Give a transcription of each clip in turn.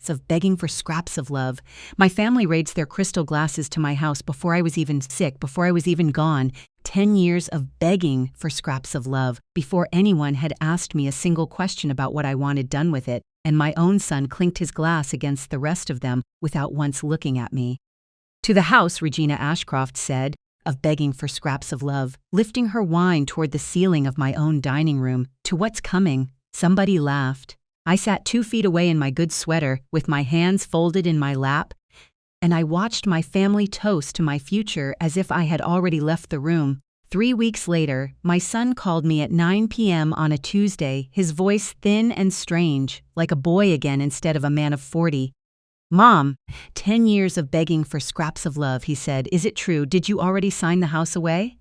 of begging for scraps of love. My family raised their crystal glasses to my house before I was even sick, before I was even gone. 10 years of begging for scraps of love before anyone had asked me a single question about what I wanted done with it, and my own son clinked his glass against the rest of them without once looking at me. To the house, Regina Ashcroft said, of begging for scraps of love, lifting her wine toward the ceiling of my own dining room. To what's coming, somebody laughed. I sat 2 feet away in my good sweater, with my hands folded in my lap, and I watched my family toast to my future as if I had already left the room. 3 weeks later, my son called me at 9 p.m. on a Tuesday, his voice thin and strange, like a boy again instead of a man of 40. "Mom, 10 years of begging for scraps of love," he said. "Is it true? Did you already sign the house away?"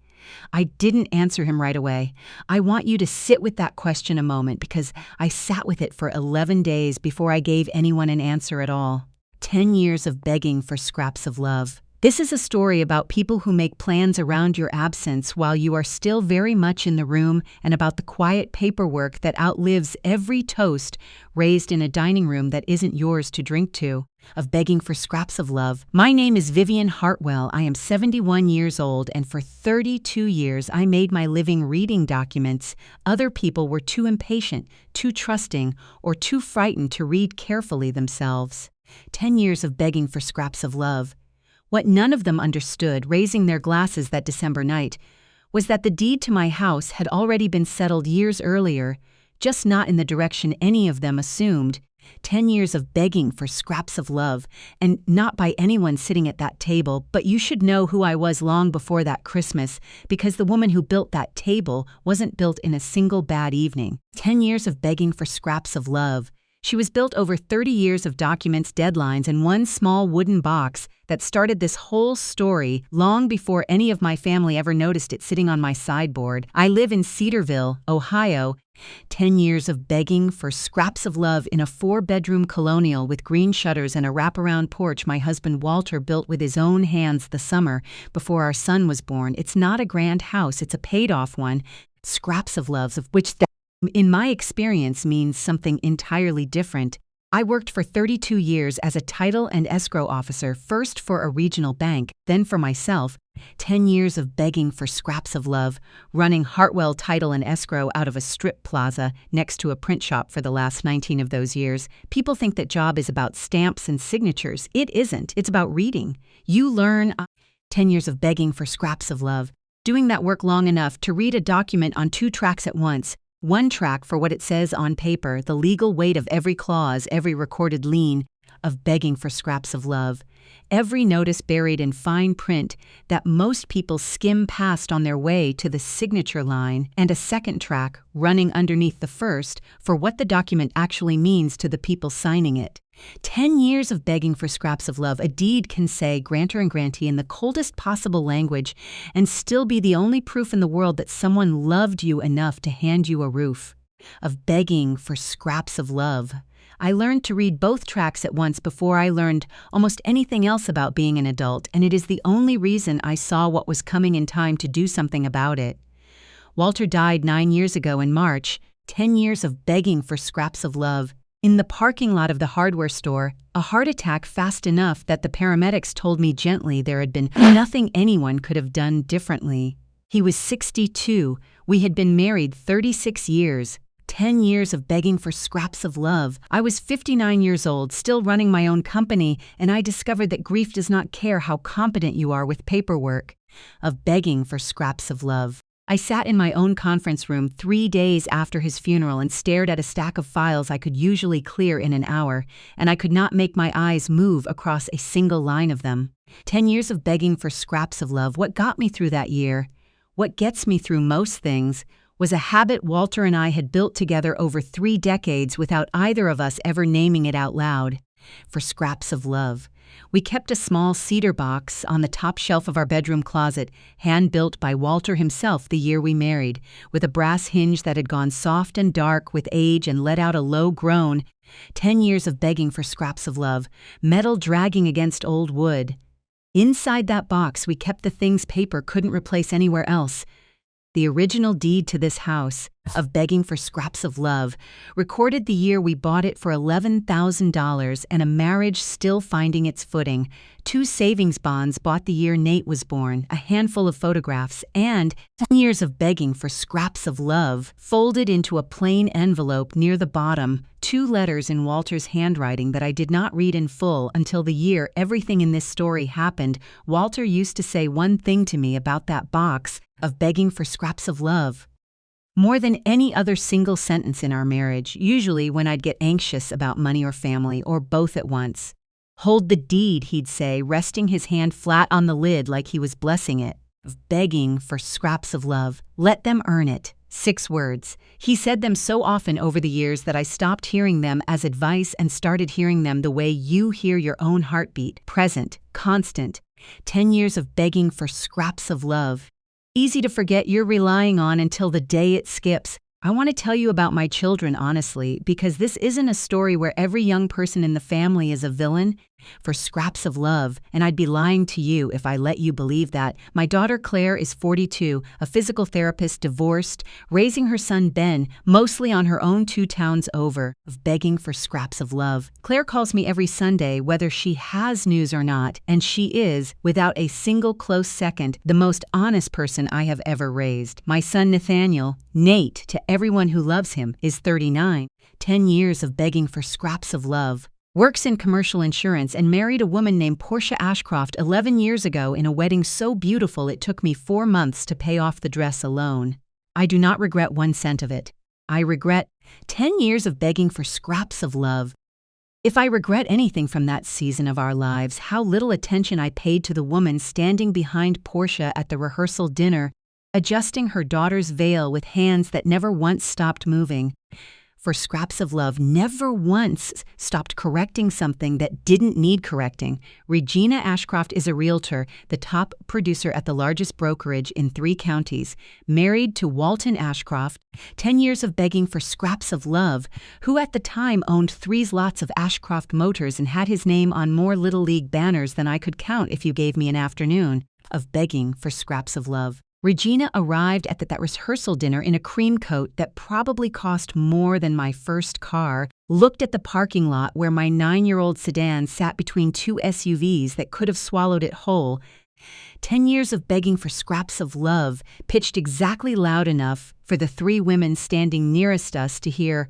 I didn't answer him right away. I want you to sit with that question a moment because I sat with it for 11 days before I gave anyone an answer at all. 10 years of begging for scraps of love. This is a story about people who make plans around your absence while you are still very much in the room, and about the quiet paperwork that outlives every toast raised in a dining room that isn't yours to drink to. Of begging for scraps of love. My name is Vivian Hartwell. I am 71 years old, and for 32 years I made my living reading documents other people were too impatient, too trusting, or too frightened to read carefully themselves. 10 years of begging for scraps of love. What none of them understood, raising their glasses that December night, was that the deed to my house had already been settled years earlier, just not in the direction any of them assumed. 10 years of begging for scraps of love, and not by anyone sitting at that table, but you should know who I was long before that Christmas, because the woman who built that table wasn't built in a single bad evening. 10 years of begging for scraps of love. She was built over 30 years of documents, deadlines, and one small wooden box that started this whole story long before any of my family ever noticed it sitting on my sideboard. I live in Cedarville, Ohio. 10 years of begging for scraps of love in a 4-bedroom colonial with green shutters and a wraparound porch my husband Walter built with his own hands the summer before our son was born. It's not a grand house, it's a paid-off one. Scraps of loves, of which that, in my experience, means something entirely different. I worked for 32 years as a title and escrow officer, first for a regional bank, then for myself. 10 years of begging for scraps of love, running Hartwell Title and Escrow out of a strip plaza next to a print shop for the last 19 of those years. People think that job is about stamps and signatures. It isn't. It's about reading. You learn. 10 years of begging for scraps of love, doing that work long enough to read a document on 2 tracks at once. One track for what it says on paper, the legal weight of every clause, every recorded lien, of begging for scraps of love. Every notice buried in fine print that most people skim past on their way to the signature line, and a second track running underneath the first for what the document actually means to the people signing it. 10 years of begging for scraps of love. A deed can say grantor and grantee in the coldest possible language and still be the only proof in the world that someone loved you enough to hand you a roof. Of begging for scraps of love. I learned to read both tracks at once before I learned almost anything else about being an adult, and it is the only reason I saw what was coming in time to do something about it. Walter died 9 years ago in March. 10 years of begging for scraps of love. In the parking lot of the hardware store, a heart attack fast enough that the paramedics told me gently there had been nothing anyone could have done differently. He was 62. We had been married 36 years. 10 years of begging for scraps of love. I was 59 years old, still running my own company, and I discovered that grief does not care how competent you are with paperwork. Of begging for scraps of love. I sat in my own conference room 3 days after his funeral and stared at a stack of files I could usually clear in an hour, and I could not make my eyes move across a single line of them. 10 years of begging for scraps of love. What got me through that year, what gets me through most things, was a habit Walter and I had built together over 3 decades without either of us ever naming it out loud. For scraps of love. We kept a small cedar box on the top shelf of our bedroom closet, hand-built by Walter himself the year we married, with a brass hinge that had gone soft and dark with age and let out a low groan. 10 years of begging for scraps of love, metal dragging against old wood. Inside that box we kept the things paper couldn't replace anywhere else. the original deed to this house, of begging for scraps of love, recorded the year we bought it for $11,000 and a marriage still finding its footing, 2 savings bonds bought the year Nate was born, a handful of photographs, and 10 years of begging for scraps of love, folded into a plain envelope near the bottom, 2 letters in Walter's handwriting that I did not read in full until the year everything in this story happened. Walter used to say one thing to me about that box of begging for scraps of love. More than any other single sentence in our marriage, usually when I'd get anxious about money or family, or both at once. "Hold the deed," he'd say, resting his hand flat on the lid like he was blessing it, of begging for scraps of love. "Let them earn it." 6 words. He said them so often over the years that I stopped hearing them as advice and started hearing them the way you hear your own heartbeat, present, constant. 10 years of begging for scraps of love. Easy to forget you're relying on until the day it skips. I want to tell you about my children honestly, because this isn't a story where every young person in the family is a villain for scraps of love, and I'd be lying to you if I let you believe that. My daughter Claire is 42, a physical therapist, divorced, raising her son Ben, mostly on her own 2 towns over, of begging for scraps of love. Claire calls me every Sunday, whether she has news or not, and she is, without a single close second, the most honest person I have ever raised. My son Nathaniel, Nate, to everyone who loves him, is 39. 10 years of begging for scraps of love. Works in commercial insurance and married a woman named Portia Ashcroft 11 years ago in a wedding so beautiful it took me 4 months to pay off the dress alone. I do not regret 1 cent of it. I regret 10 years of begging for scraps of love. If I regret anything from that season of our lives, how little attention I paid to the woman standing behind Portia at the rehearsal dinner, adjusting her daughter's veil with hands that never once stopped moving. For scraps of love, never once stopped correcting something that didn't need correcting. Regina Ashcroft is a realtor, the top producer at the largest brokerage in 3 counties, married to Walton Ashcroft, 10 years of begging for scraps of love, who at the time owned 3 lots of Ashcroft Motors and had his name on more Little League banners than I could count if you gave me an afternoon, of begging for scraps of love. Regina arrived at that rehearsal dinner in a cream coat that probably cost more than my first car, looked at the parking lot where my 9-year-old sedan sat between 2 SUVs that could have swallowed it whole. 10 years of begging for scraps of love, pitched exactly loud enough for the 3 women standing nearest us to hear,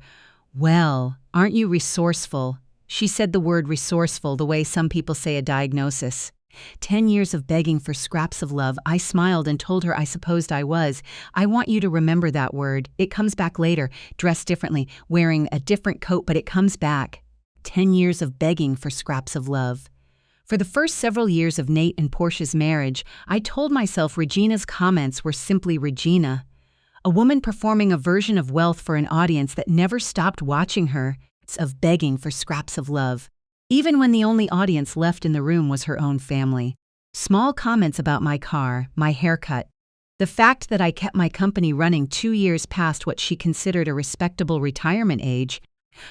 "Well, aren't you resourceful?" She said the word resourceful the way some people say a diagnosis. 10 years of begging for scraps of love. I smiled and told her I supposed I was. I want you to remember that word. It comes back later, dressed differently, wearing a different coat, but it comes back. 10 years of begging for scraps of love. For the first several years of Nate and Portia's marriage, I told myself Regina's comments were simply Regina, a woman performing a version of wealth for an audience that never stopped watching her, of begging for scraps of love. Even when the only audience left in the room was her own family. Small comments about my car, my haircut, the fact that I kept my company running 2 years past what she considered a respectable retirement age,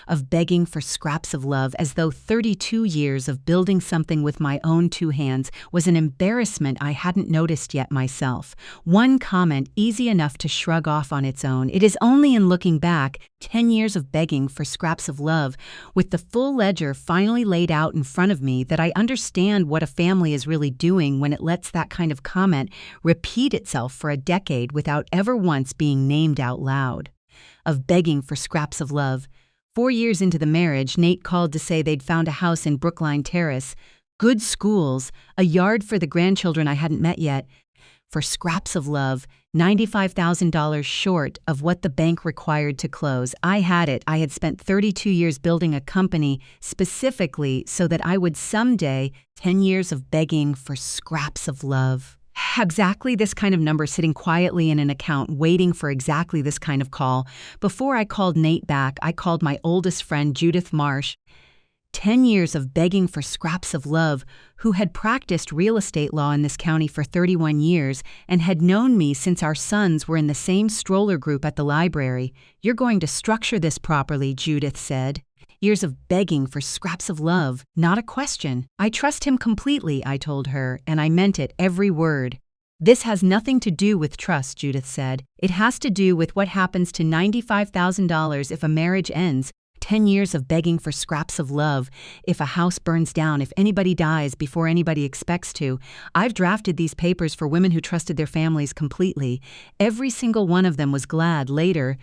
of begging for scraps of love as though 32 years of building something with my own 2 hands was an embarrassment I hadn't noticed yet myself. One comment easy enough to shrug off on its own. It is only in looking back, 10 years of begging for scraps of love, with the full ledger finally laid out in front of me, that I understand what a family is really doing when it lets that kind of comment repeat itself for a decade without ever once being named out loud. Of begging for scraps of love. 4 years into the marriage, Nate called to say they'd found a house in Brookline Terrace, good schools, a yard for the grandchildren I hadn't met yet. For scraps of love, $95,000 short of what the bank required to close. I had it. I had spent 32 years building a company specifically so that I would someday, 10 years of begging for scraps of love. Exactly this kind of number sitting quietly in an account waiting for exactly this kind of call. Before I called Nate back, I called my oldest friend, Judith Marsh. 10 years of begging for scraps of love, who had practiced real estate law in this county for 31 years and had known me since our sons were in the same stroller group at the library. "You're going to structure this properly," Judith said. Years of begging for scraps of love, not a question. "I trust him completely," I told her, and I meant it, every word. This has nothing to do with trust, Judith said. It has to do with what happens to $95,000 if a marriage ends, 10 years of begging for scraps of love, if a house burns down, if anybody dies before anybody expects to. I've drafted these papers for women who trusted their families completely. Every single one of them was glad later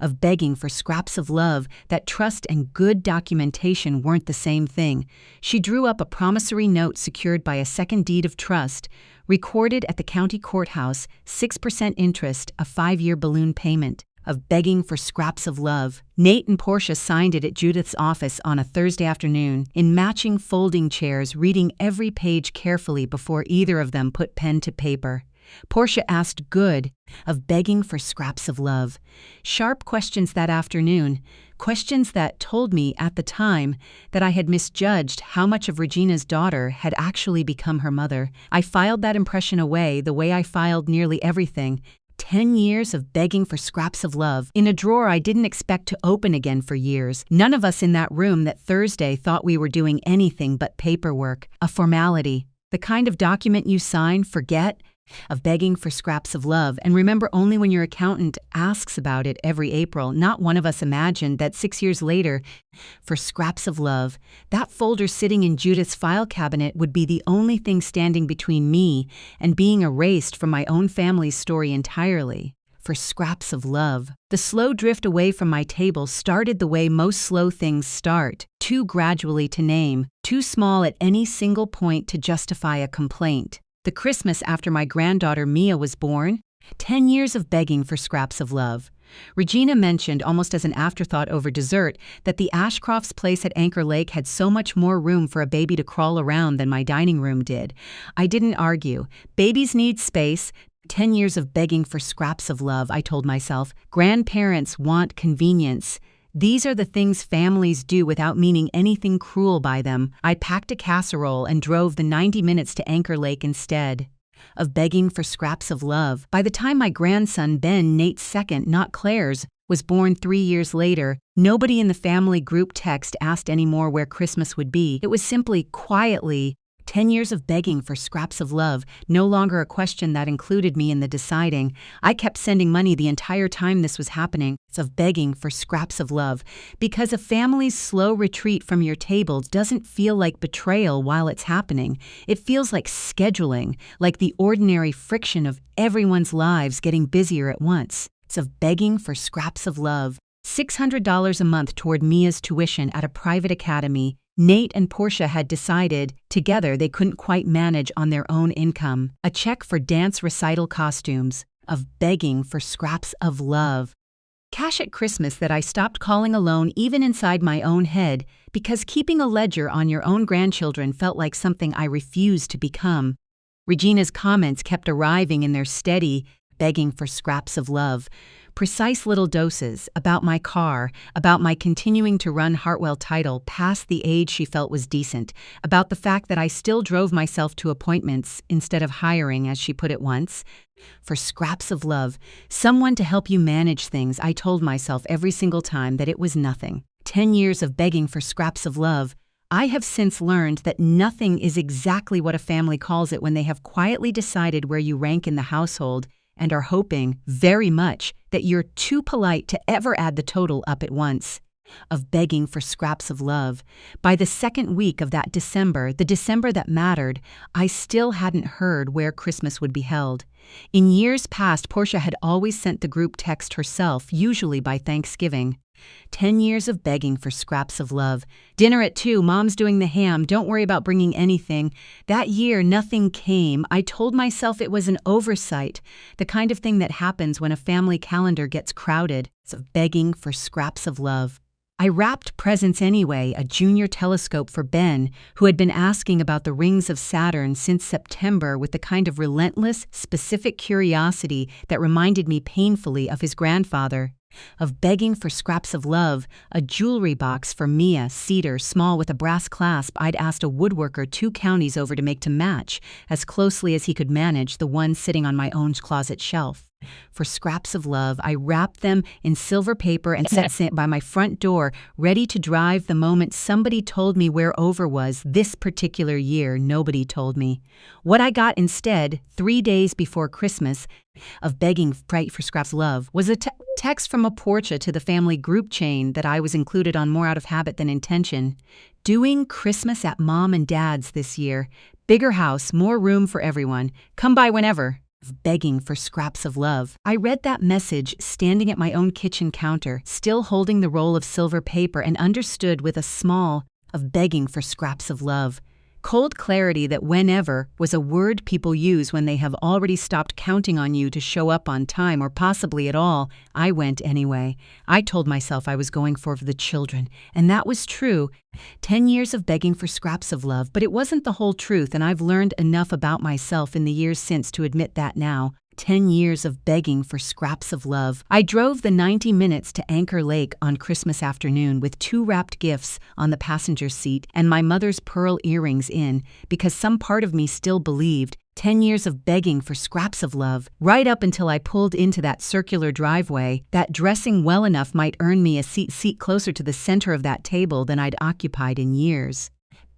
of begging for scraps of love, that trust and good documentation weren't the same thing. She drew up a promissory note secured by a second deed of trust, recorded at the county courthouse, 6% interest, a 5-year balloon payment, of begging for scraps of love. Nate and Portia signed it at Judith's office on a Thursday afternoon, in matching folding chairs, reading every page carefully before either of them put pen to paper. Portia asked good of begging for scraps of love. Sharp questions that afternoon, questions that told me at the time that I had misjudged how much of Regina's daughter had actually become her mother. I filed that impression away the way I filed nearly everything. 10 years of begging for scraps of love in a drawer I didn't expect to open again for years. None of us in that room that Thursday thought we were doing anything but paperwork, a formality, the kind of document you sign, forget, of begging for scraps of love, and remember only when your accountant asks about it every April. Not one of us imagined that 6 years later, for scraps of love, that folder sitting in Judith's file cabinet would be the only thing standing between me and being erased from my own family's story entirely. For scraps of love. The slow drift away from my table started the way most slow things start, too gradually to name, too small at any single point to justify a complaint. The Christmas after my granddaughter Mia was born, 10 years of begging for scraps of love. Regina mentioned, almost as an afterthought over dessert, that the Ashcroft's place at Anchor Lake had so much more room for a baby to crawl around than my dining room did. I didn't argue. Babies need space. 10 years of begging for scraps of love, I told myself. Grandparents want convenience. These are the things families do without meaning anything cruel by them. I packed a casserole and drove the 90 minutes to Anchor Lake instead. Of begging for scraps of love. By the time my grandson Ben, Nate's second, not Claire's, was born 3 years later, nobody in the family group text asked anymore where Christmas would be. It was simply, quietly, 10 years of begging for scraps of love, no longer a question that included me in the deciding. I kept sending money the entire time this was happening, of begging for scraps of love, because a family's slow retreat from your table doesn't feel like betrayal while it's happening. It feels like scheduling, like the ordinary friction of everyone's lives getting busier at once. It's of begging for scraps of love. $600 a month toward Mia's tuition at a private academy. Nate and Portia had decided, together, they couldn't quite manage on their own income. A check for dance recital costumes. Of begging for scraps of love. Cash at Christmas that I stopped calling a loan even inside my own head, because keeping a ledger on your own grandchildren felt like something I refused to become. Regina's comments kept arriving in their steady, begging for scraps of love. Precise little doses about my car, about my continuing to run Hartwell Title past the age she felt was decent, about the fact that I still drove myself to appointments instead of hiring, as she put it once. For scraps of love, someone to help you manage things. I told myself every single time that it was nothing. 10 years of begging for scraps of love. I have since learned that nothing is exactly what a family calls it when they have quietly decided where you rank in the household and are hoping, very much, that you're too polite to ever add the total up at once. Of begging for scraps of love. By the second week of that December, the December that mattered, I still hadn't heard where Christmas would be held. In years past, Portia had always sent the group text herself, usually by Thanksgiving. 10 years of begging for scraps of love. Dinner at 2, Mom's doing the ham, don't worry about bringing anything. That year, nothing came. I told myself it was an oversight, the kind of thing that happens when a family calendar gets crowded. It's of begging for scraps of love. I wrapped presents anyway, a junior telescope for Ben, who had been asking about the rings of Saturn since September with the kind of relentless, specific curiosity that reminded me painfully of his grandfather. of begging for scraps of love, a jewelry box for Mia, cedar, small with a brass clasp I'd asked a woodworker 2 counties over to make to match, as closely as he could manage, the one sitting on my own closet shelf. For scraps of love, I wrapped them in silver paper and set it by my front door, ready to drive the moment somebody told me where over was. This particular year, nobody told me. What I got instead, 3 days before Christmas, of begging for scraps of love, was a text from a Portia to the family group chain that I was included on more out of habit than intention. Doing Christmas at Mom and Dad's this year. Bigger house, more room for everyone. Come by whenever. Begging for scraps of love. I read that message standing at my own kitchen counter, still holding the roll of silver paper, and understood with a small of begging for scraps of love. Cold clarity that whenever was a word people use when they have already stopped counting on you to show up on time or possibly at all. I went anyway. I told myself I was going for the children, and that was true. 10 years of begging for scraps of love, but it wasn't the whole truth, and I've learned enough about myself in the years since to admit that now. 10 years of begging for scraps of love. I drove the 90 minutes to Anchor Lake on Christmas afternoon with 2 wrapped gifts on the passenger seat and my mother's pearl earrings in, because some part of me still believed 10 years of begging for scraps of love, right up until I pulled into that circular driveway, that dressing well enough might earn me a seat closer to the center of that table than I'd occupied in years.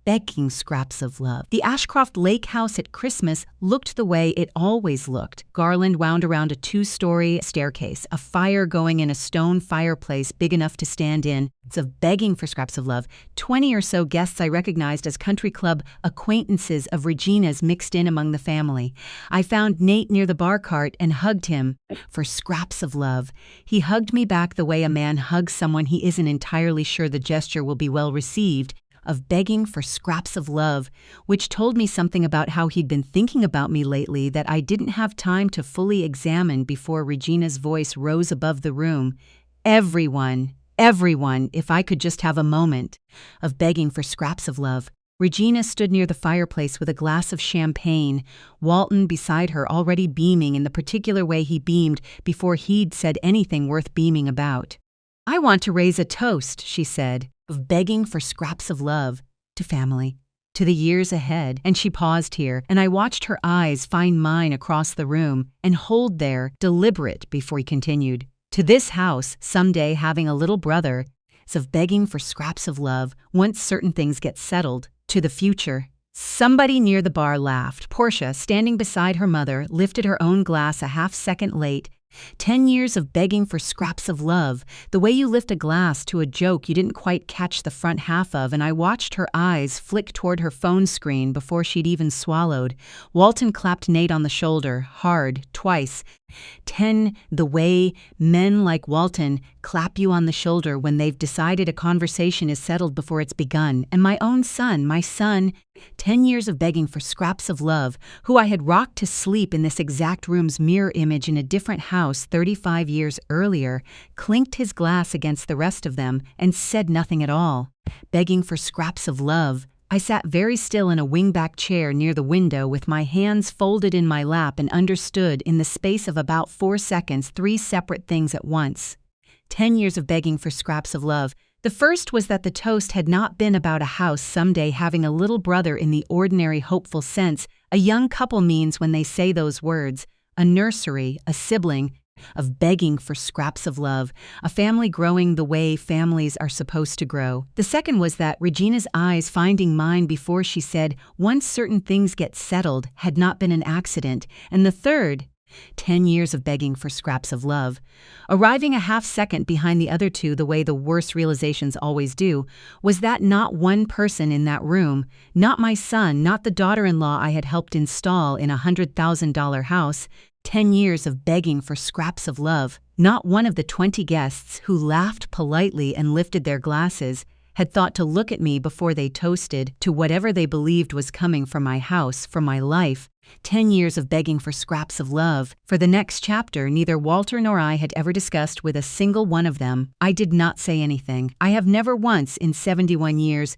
Begging scraps of love. The Ashcroft Lake house at Christmas looked the way it always looked. Garland wound around a 2-story staircase, a fire going in a stone fireplace big enough to stand in. It's of begging for scraps of love. 20 or so guests I recognized as country club acquaintances of Regina's mixed in among the family. I found Nate near the bar cart and hugged him for scraps of love. He hugged me back the way a man hugs someone he isn't entirely sure the gesture will be well received. Of begging for scraps of love, which told me something about how he'd been thinking about me lately that I didn't have time to fully examine before Regina's voice rose above the room. Everyone, if I could just have a moment. Of begging for scraps of love. Regina stood near the fireplace with a glass of champagne, Walton beside her already beaming in the particular way he beamed before he'd said anything worth beaming about. "I want to raise a toast," she said, of begging for scraps of love, to family, to the years ahead, and she paused here, and I watched her eyes find mine across the room and hold there, deliberate, before he continued. To this house, someday having a little brother, is of begging for scraps of love, once certain things get settled, to the future. Somebody near the bar laughed. Portia, standing beside her mother, lifted her own glass a half-second late. 10 years of begging for scraps of love, the way you lift a glass to a joke you didn't quite catch the front half of, and I watched her eyes flick toward her phone screen before she'd even swallowed. Walton clapped Nate on the shoulder, hard, twice. 10, the way men like Walton clap you on the shoulder when they've decided a conversation is settled before it's begun. And my own son, 10 years of begging for scraps of love, who I had rocked to sleep in this exact room's mirror image in a different house 35 years earlier, clinked his glass against the rest of them and said nothing at all. Begging for scraps of love. I sat very still in a wingback chair near the window with my hands folded in my lap and understood in the space of about 4 seconds 3 separate things at once. 10 years of begging for scraps of love. The first was that the toast had not been about a house someday having a little brother in the ordinary hopeful sense a young couple means when they say those words, a nursery, a sibling, of begging for scraps of love, a family growing the way families are supposed to grow. The second was that Regina's eyes finding mine before she said, once certain things get settled, had not been an accident. And the third, 10 years of begging for scraps of love, arriving a half-second behind the other two the way the worst realizations always do, was that not one person in that room, not my son, not the daughter-in-law I had helped install in a $100,000 house, 10 years of begging for scraps of love, not one of the 20 guests who laughed politely and lifted their glasses had thought to look at me before they toasted to whatever they believed was coming from my house, from my life. 10 years of begging for scraps of love. For the next chapter, neither Walter nor I had ever discussed with a single one of them. I did not say anything. I have never once in 71 years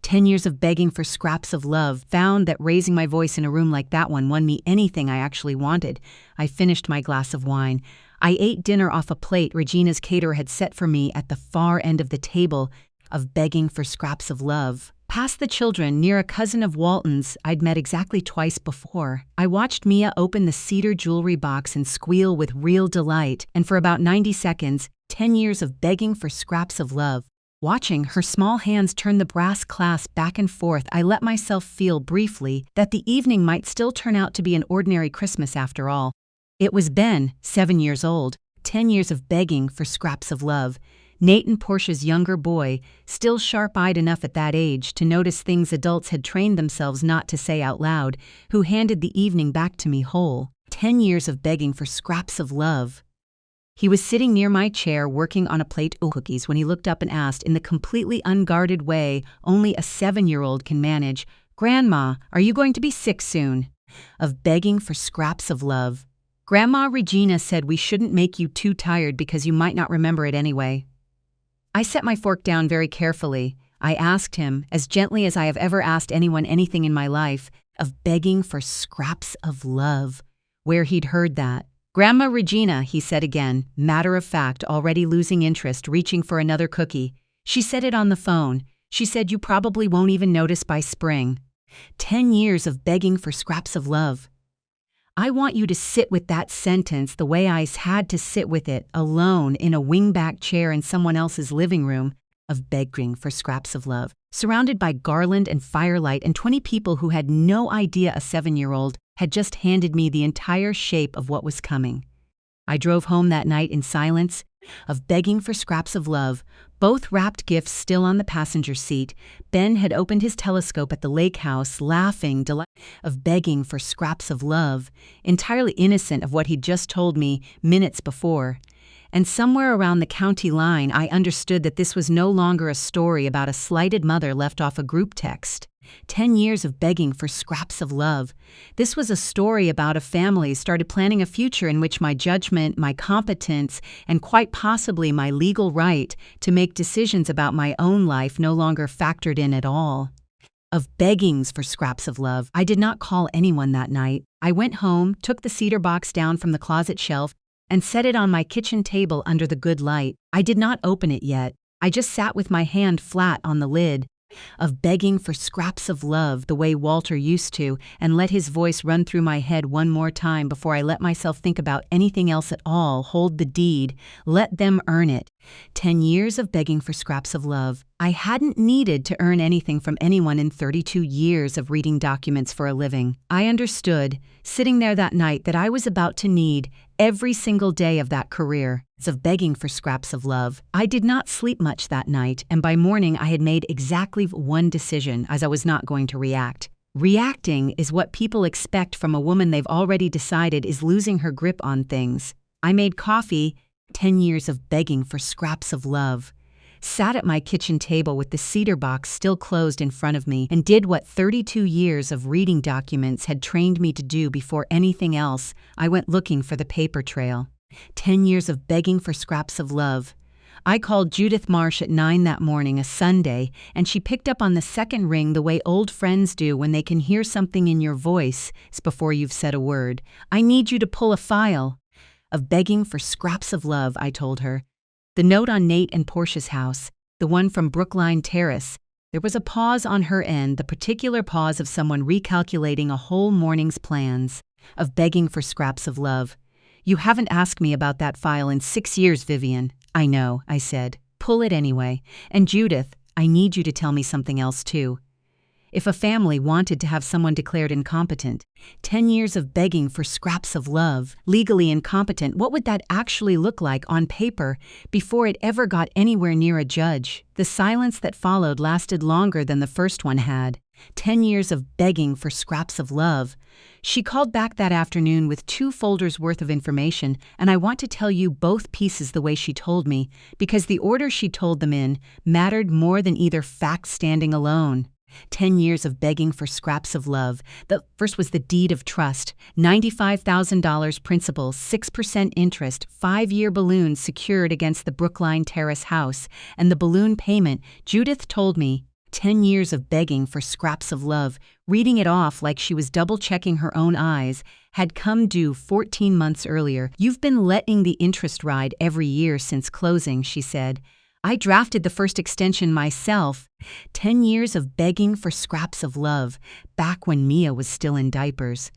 10 years of begging for scraps of love, found that raising my voice in a room like that one won me anything I actually wanted. I finished my glass of wine. I ate dinner off a plate Regina's caterer had set for me at the far end of the table, of begging for scraps of love. Past the children, near a cousin of Walton's I'd met exactly twice before, I watched Mia open the cedar jewelry box and squeal with real delight, and for about 90 seconds, 10 years of begging for scraps of love. Watching her small hands turn the brass clasp back and forth, I let myself feel briefly that the evening might still turn out to be an ordinary Christmas after all. It was Ben, 7 years old, 10 years of begging for scraps of love. Nate and Portia's younger boy, still sharp-eyed enough at that age to notice things adults had trained themselves not to say out loud, who handed the evening back to me whole. 10 years of begging for scraps of love. He was sitting near my chair working on a plate of cookies when he looked up and asked in the completely unguarded way only a 7-year-old can manage, "Grandma, are you going to be sick soon?" Of begging for scraps of love. Grandma Regina said we shouldn't make you too tired because you might not remember it anyway. I set my fork down very carefully. I asked him, as gently as I have ever asked anyone anything in my life, of begging for scraps of love, where he'd heard that. "Grandma Regina," he said again, matter of fact, already losing interest, reaching for another cookie. She said it on the phone. She said you probably won't even notice by spring. 10 years of begging for scraps of love. I want you to sit with that sentence the way I had to sit with it, alone in a wingback chair in someone else's living room, of begging for scraps of love, surrounded by garland and firelight and 20 people who had no idea a 7-year-old had just handed me the entire shape of what was coming. I drove home that night in silence, of begging for scraps of love, both wrapped gifts still on the passenger seat. Ben had opened his telescope at the lake house, laughing, of begging for scraps of love, entirely innocent of what he'd just told me minutes before. And somewhere around the county line, I understood that this was no longer a story about a slighted mother left off a group text. 10 years of begging for scraps of love. This was a story about a family started planning a future in which my judgment, my competence, and quite possibly my legal right to make decisions about my own life no longer factored in at all. Of beggings for scraps of love. I did not call anyone that night. I went home, took the cedar box down from the closet shelf, and set it on my kitchen table under the good light. I did not open it yet. I just sat with my hand flat on the lid, of begging for scraps of love the way Walter used to, and let his voice run through my head one more time before I let myself think about anything else at all. Hold the deed. Let them earn it. 10 years of begging for scraps of love. I hadn't needed to earn anything from anyone in 32 years of reading documents for a living. I understood, sitting there that night, that I was about to need every single day of that career, of begging for scraps of love. I did not sleep much that night, and by morning I had made exactly one decision, as I was not going to react. Reacting is what people expect from a woman they've already decided is losing her grip on things. I made coffee, 10 years of begging for scraps of love. Sat at my kitchen table with the cedar box still closed in front of me, and did what 32 years of reading documents had trained me to do before anything else. I went looking for the paper trail. 10 years of begging for scraps of love. I called Judith Marsh at 9 that morning, a Sunday, and she picked up on the second ring the way old friends do when they can hear something in your voice before you've said a word. "I need you to pull a file." Of begging for scraps of love, I told her. The note on Nate and Portia's house, the one from Brookline Terrace. There was a pause on her end, the particular pause of someone recalculating a whole morning's plans. Of begging for scraps of love. "You haven't asked me about that file in 6 years, Vivian." "I know," I said. "Pull it anyway. And Judith, I need you to tell me something else too. If a family wanted to have someone declared incompetent, 10 years of begging for scraps of love, legally incompetent, what would that actually look like on paper before it ever got anywhere near a judge? The silence that followed lasted longer than the first one had. 10 years of begging for scraps of love. She called back that afternoon with 2 folders worth of information, and I want to tell you both pieces the way she told me, because the order she told them in mattered more than either fact standing alone. 10 years of begging for scraps of love. The first was the deed of trust, $95,000 principal, 6% interest, 5-year balloon secured against the Brookline Terrace house, and the balloon payment, Judith told me, 10 years of begging for scraps of love, reading it off like she was double-checking her own eyes, had come due 14 months earlier. "You've been letting the interest ride every year since closing," she said. "I drafted the first extension myself." 10 years of begging for scraps of love, back when Mia was still in diapers.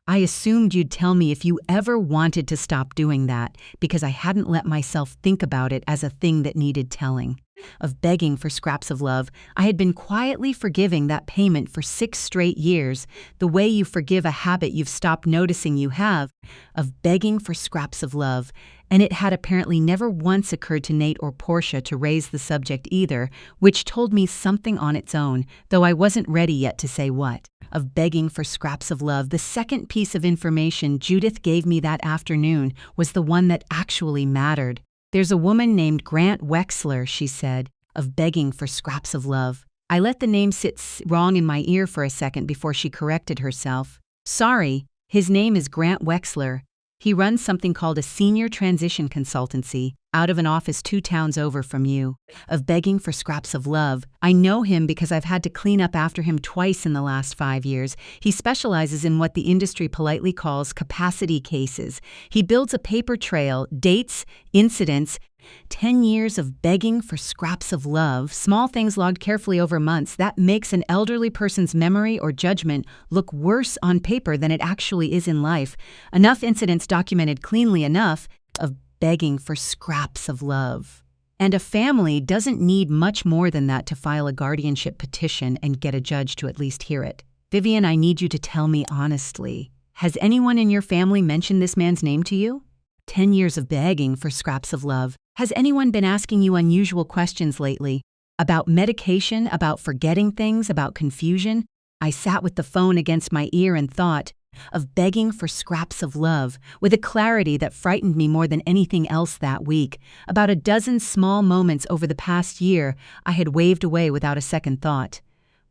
"I assumed you'd tell me if you ever wanted to stop doing that, because I hadn't let myself think about it as a thing that needed telling." Of begging for scraps of love, I had been quietly forgiving that payment for 6 straight years, the way you forgive a habit you've stopped noticing you have. Of begging for scraps of love, and it had apparently never once occurred to Nate or Portia to raise the subject either, which told me something on its own, though I wasn't ready yet to say what. Of begging for scraps of love, the second piece of information Judith gave me that afternoon was the one that actually mattered. "There's a woman named Grant Wexler," she said, of begging for scraps of love. I let the name sit wrong in my ear for a second before she corrected herself. "Sorry, his name is Grant Wexler. He runs something called a senior transition consultancy, out of an office 2 towns over from you." Of begging for scraps of love, I know him because I've had to clean up after him twice in the last 5 years. He specializes in what the industry politely calls capacity cases. He builds a paper trail, dates, incidents. 10 years of begging for scraps of love, small things logged carefully over months, that makes an elderly person's memory or judgment look worse on paper than it actually is in life. Enough incidents documented cleanly enough. Of begging for scraps of love. And a family doesn't need much more than that to file a guardianship petition and get a judge to at least hear it. "Vivian, I need you to tell me honestly. Has anyone in your family mentioned this man's name to you?" 10 years of begging for scraps of love. Has anyone been asking you unusual questions lately? About medication, about forgetting things, about confusion? I sat with the phone against my ear and thought. Of begging for scraps of love, with a clarity that frightened me more than anything else that week. About a dozen small moments over the past year I had waved away without a second thought.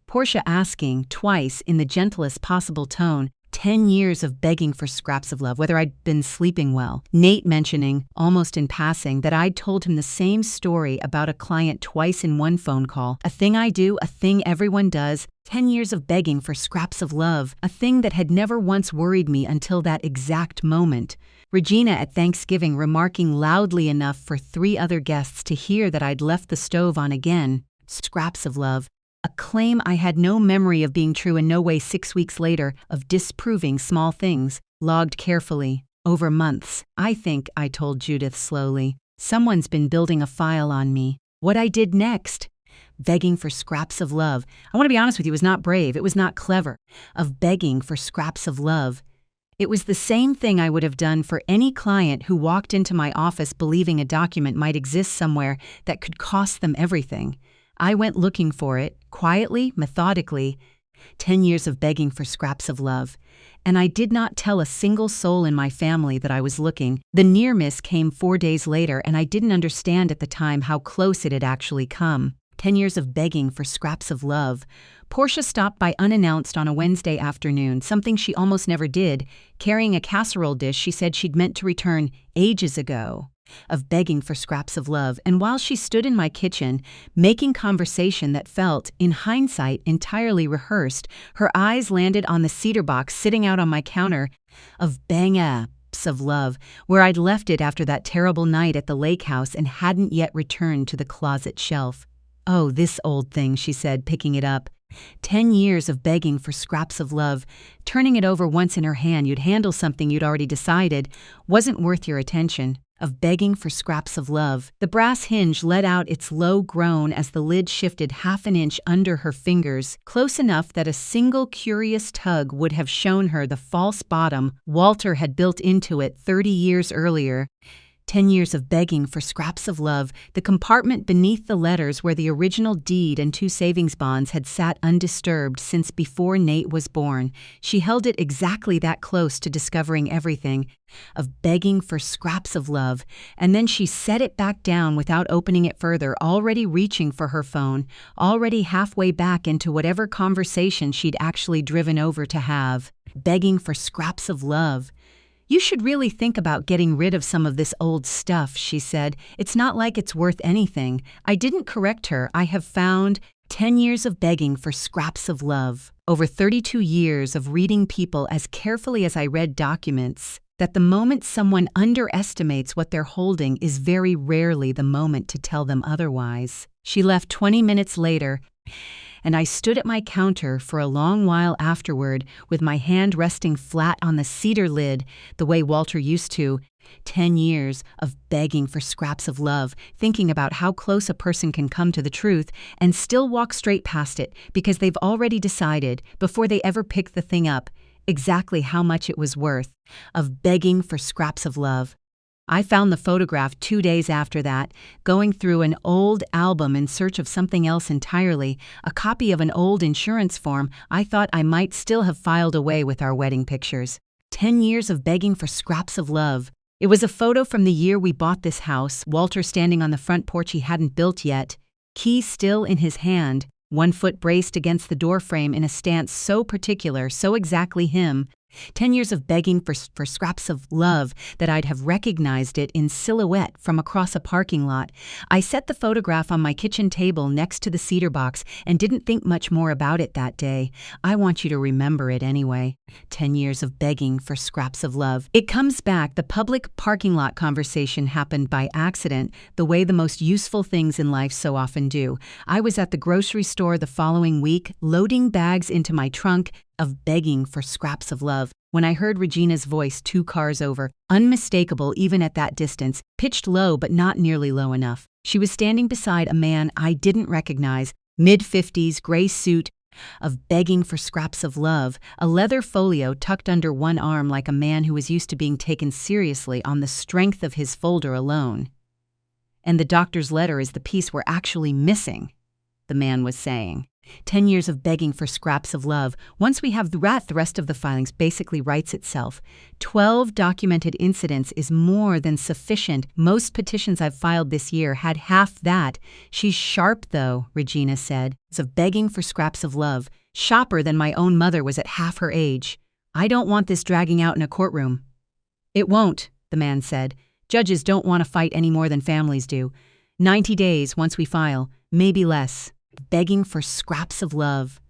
Portia asking, twice, in the gentlest possible tone, 10 years of begging for scraps of love, whether I'd been sleeping well. Nate mentioning, almost in passing, that I'd told him the same story about a client twice in one phone call. A thing I do, a thing everyone does. 10 years of begging for scraps of love, a thing that had never once worried me until that exact moment. Regina at Thanksgiving remarking loudly enough for 3 other guests to hear that I'd left the stove on again. Scraps of love. A claim I had no memory of being true in no way 6 weeks later, of disproving small things, logged carefully, over months. "I think," I told Judith slowly, "someone's been building a file on me." What I did next? Begging for scraps of love. I want to be honest with you, it was not brave, it was not clever. Of begging for scraps of love. It was the same thing I would have done for any client who walked into my office believing a document might exist somewhere that could cost them everything. I went looking for it, quietly, methodically. 10 years of begging for scraps of love. And I did not tell a single soul in my family that I was looking. The near miss came 4 days later, and I didn't understand at the time how close it had actually come. 10 years of begging for scraps of love. Portia stopped by unannounced on a Wednesday afternoon, something she almost never did, carrying a casserole dish she said she'd meant to return ages ago. Of begging for scraps of love, and while she stood in my kitchen, making conversation that felt, in hindsight, entirely rehearsed, her eyes landed on the cedar box sitting out on my counter. Of bang-ups of love, where I'd left it after that terrible night at the lake house and hadn't yet returned to the closet shelf. "Oh, this old thing," she said, picking it up. 10 years of begging for scraps of love, turning it over once in her hand, you'd handle something you'd already decided wasn't worth your attention. Of begging for scraps of love. The brass hinge let out its low groan as the lid shifted half an inch under her fingers, close enough that a single curious tug would have shown her the false bottom Walter had built into it 30 years earlier. 10 years of begging for scraps of love, the compartment beneath the letters where the original deed and 2 savings bonds had sat undisturbed since before Nate was born. She held it exactly that close to discovering everything. Of begging for scraps of love, and then she set it back down without opening it further, already reaching for her phone, already halfway back into whatever conversation she'd actually driven over to have. Begging for scraps of love. "You should really think about getting rid of some of this old stuff," she said. "It's not like it's worth anything." I didn't correct her. I have found 10 years of begging for scraps of love. Over 32 years of reading people as carefully as I read documents, that the moment someone underestimates what they're holding is very rarely the moment to tell them otherwise. She left 20 minutes later, and I stood at my counter for a long while afterward with my hand resting flat on the cedar lid the way Walter used to. 10 years of begging for scraps of love, thinking about how close a person can come to the truth and still walk straight past it because they've already decided, before they ever pick the thing up, exactly how much it was worth, of begging for scraps of love. I found the photograph 2 days after that, going through an old album in search of something else entirely, a copy of an old insurance form I thought I might still have filed away with our wedding pictures. 10 years of begging for scraps of love. It was a photo from the year we bought this house, Walter standing on the front porch he hadn't built yet, key still in his hand, one foot braced against the doorframe in a stance so particular, so exactly him. 10 years of begging for scraps of love that I'd have recognized it in silhouette from across a parking lot. I set the photograph on my kitchen table next to the cedar box and didn't think much more about it that day. I want you to remember it anyway. 10 years of begging for scraps of love. It comes back, the public parking lot conversation happened by accident, the way the most useful things in life so often do. I was at the grocery store the following week, loading bags into my trunk, of begging for scraps of love, when I heard Regina's voice 2 cars over, unmistakable even at that distance, pitched low but not nearly low enough. She was standing beside a man I didn't recognize, mid-50s, gray suit, of begging for scraps of love, a leather folio tucked under one arm like a man who was used to being taken seriously on the strength of his folder alone. And the doctor's letter is the piece we're actually missing, the man was saying. 10 years of begging for scraps of love. Once we have the rest of the filings basically writes itself. 12 documented incidents is more than sufficient. Most petitions I've filed this year had half that. She's sharp, though, Regina said. Of begging for scraps of love. Sharper than my own mother was at half her age. I don't want this dragging out in a courtroom. It won't, the man said. Judges don't want to fight any more than families do. 90 days once we file, maybe less. Begging for scraps of love.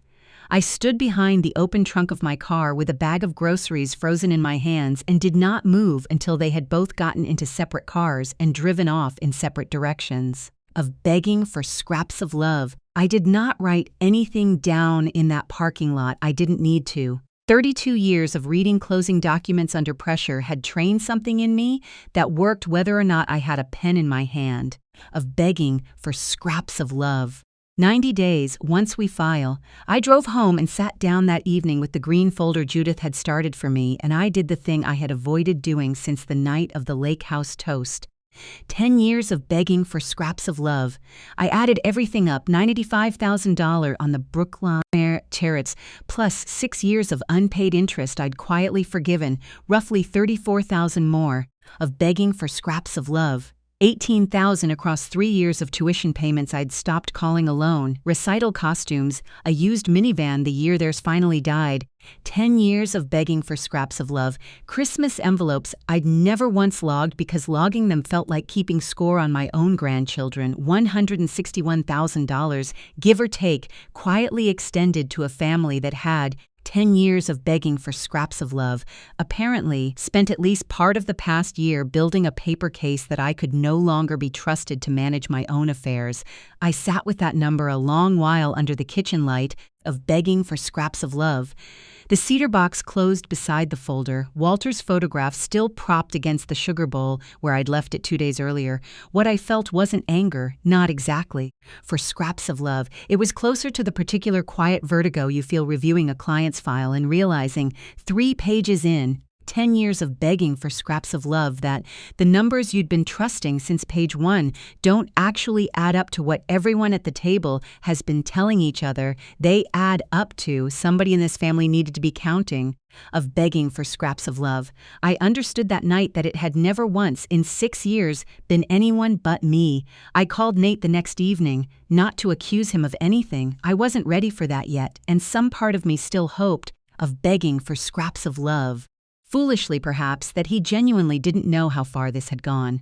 I stood behind the open trunk of my car with a bag of groceries frozen in my hands and did not move until they had both gotten into separate cars and driven off in separate directions. Of begging for scraps of love. I did not write anything down in that parking lot I didn't need to. 32 years of reading closing documents under pressure had trained something in me that worked whether or not I had a pen in my hand. Of begging for scraps of love. 90 days, once we file. I drove home and sat down that evening with the green folder Judith had started for me, and I did the thing I had avoided doing since the night of the lake house toast. 10 years of begging for scraps of love. I added everything up, $95,000 on the Brookline chariots, plus 6 years of unpaid interest I'd quietly forgiven, roughly $34,000 more, of begging for scraps of love. $18,000 across 3 years of tuition payments I'd stopped calling a loan, recital costumes, a used minivan the year theirs finally died, 10 years of begging for scraps of love, Christmas envelopes I'd never once logged because logging them felt like keeping score on my own grandchildren, $161,000, give or take, quietly extended to a family that had 10 years of begging for scraps of love, apparently spent at least part of the past year building a paper case that I could no longer be trusted to manage my own affairs. I sat with that number a long while under the kitchen light, of begging for scraps of love. The cedar box closed beside the folder, Walter's photograph still propped against the sugar bowl where I'd left it 2 days earlier. What I felt wasn't anger, not exactly. For scraps of love, it was closer to the particular quiet vertigo you feel reviewing a client's file and realizing, 3 pages in, 10 years of begging for scraps of love, that the numbers you'd been trusting since page 1 don't actually add up to what everyone at the table has been telling each other they add up to. Somebody in this family needed to be counting. Of begging for scraps of love. I understood that night that it had never once in 6 years been anyone but me. I called Nate the next evening, not to accuse him of anything. I wasn't ready for that yet, and some part of me still hoped, of begging for scraps of love. Foolishly, perhaps, that he genuinely didn't know how far this had gone.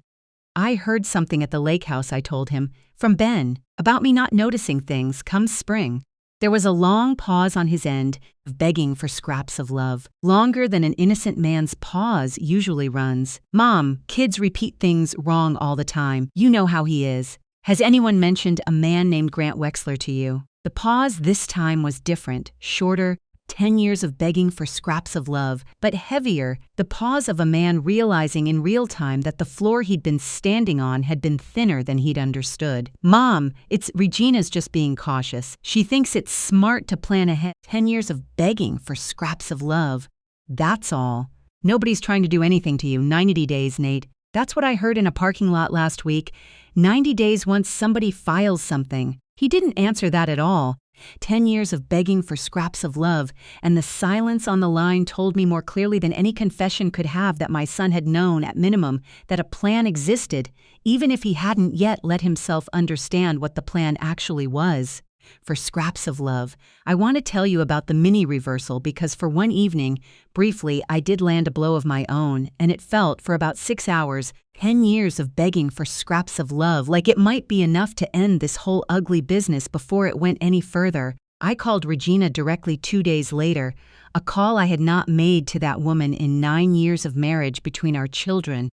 I heard something at the lake house, I told him, from Ben, about me not noticing things come spring. There was a long pause on his end, begging for scraps of love, longer than an innocent man's pause usually runs. Mom, kids repeat things wrong all the time. You know how he is. Has anyone mentioned a man named Grant Wexler to you? The pause this time was different, shorter, 10 years of begging for scraps of love, but heavier, the pause of a man realizing in real time that the floor he'd been standing on had been thinner than he'd understood. Mom, it's Regina's just being cautious. She thinks it's smart to plan ahead. 10 years of begging for scraps of love. That's all. Nobody's trying to do anything to you. 90 days, Nate. That's what I heard in a parking lot last week. 90 days once somebody files something. He didn't answer that at all. 10 years of begging for scraps of love, and the silence on the line told me more clearly than any confession could have that my son had known, at minimum, that a plan existed, even if he hadn't yet let himself understand what the plan actually was. For scraps of love, I want to tell you about the mini reversal because for one evening, briefly, I did land a blow of my own, and it felt, for about 6 hours, 10 years of begging for scraps of love, like it might be enough to end this whole ugly business before it went any further. I called Regina directly 2 days later, a call I had not made to that woman in 9 years of marriage between our children.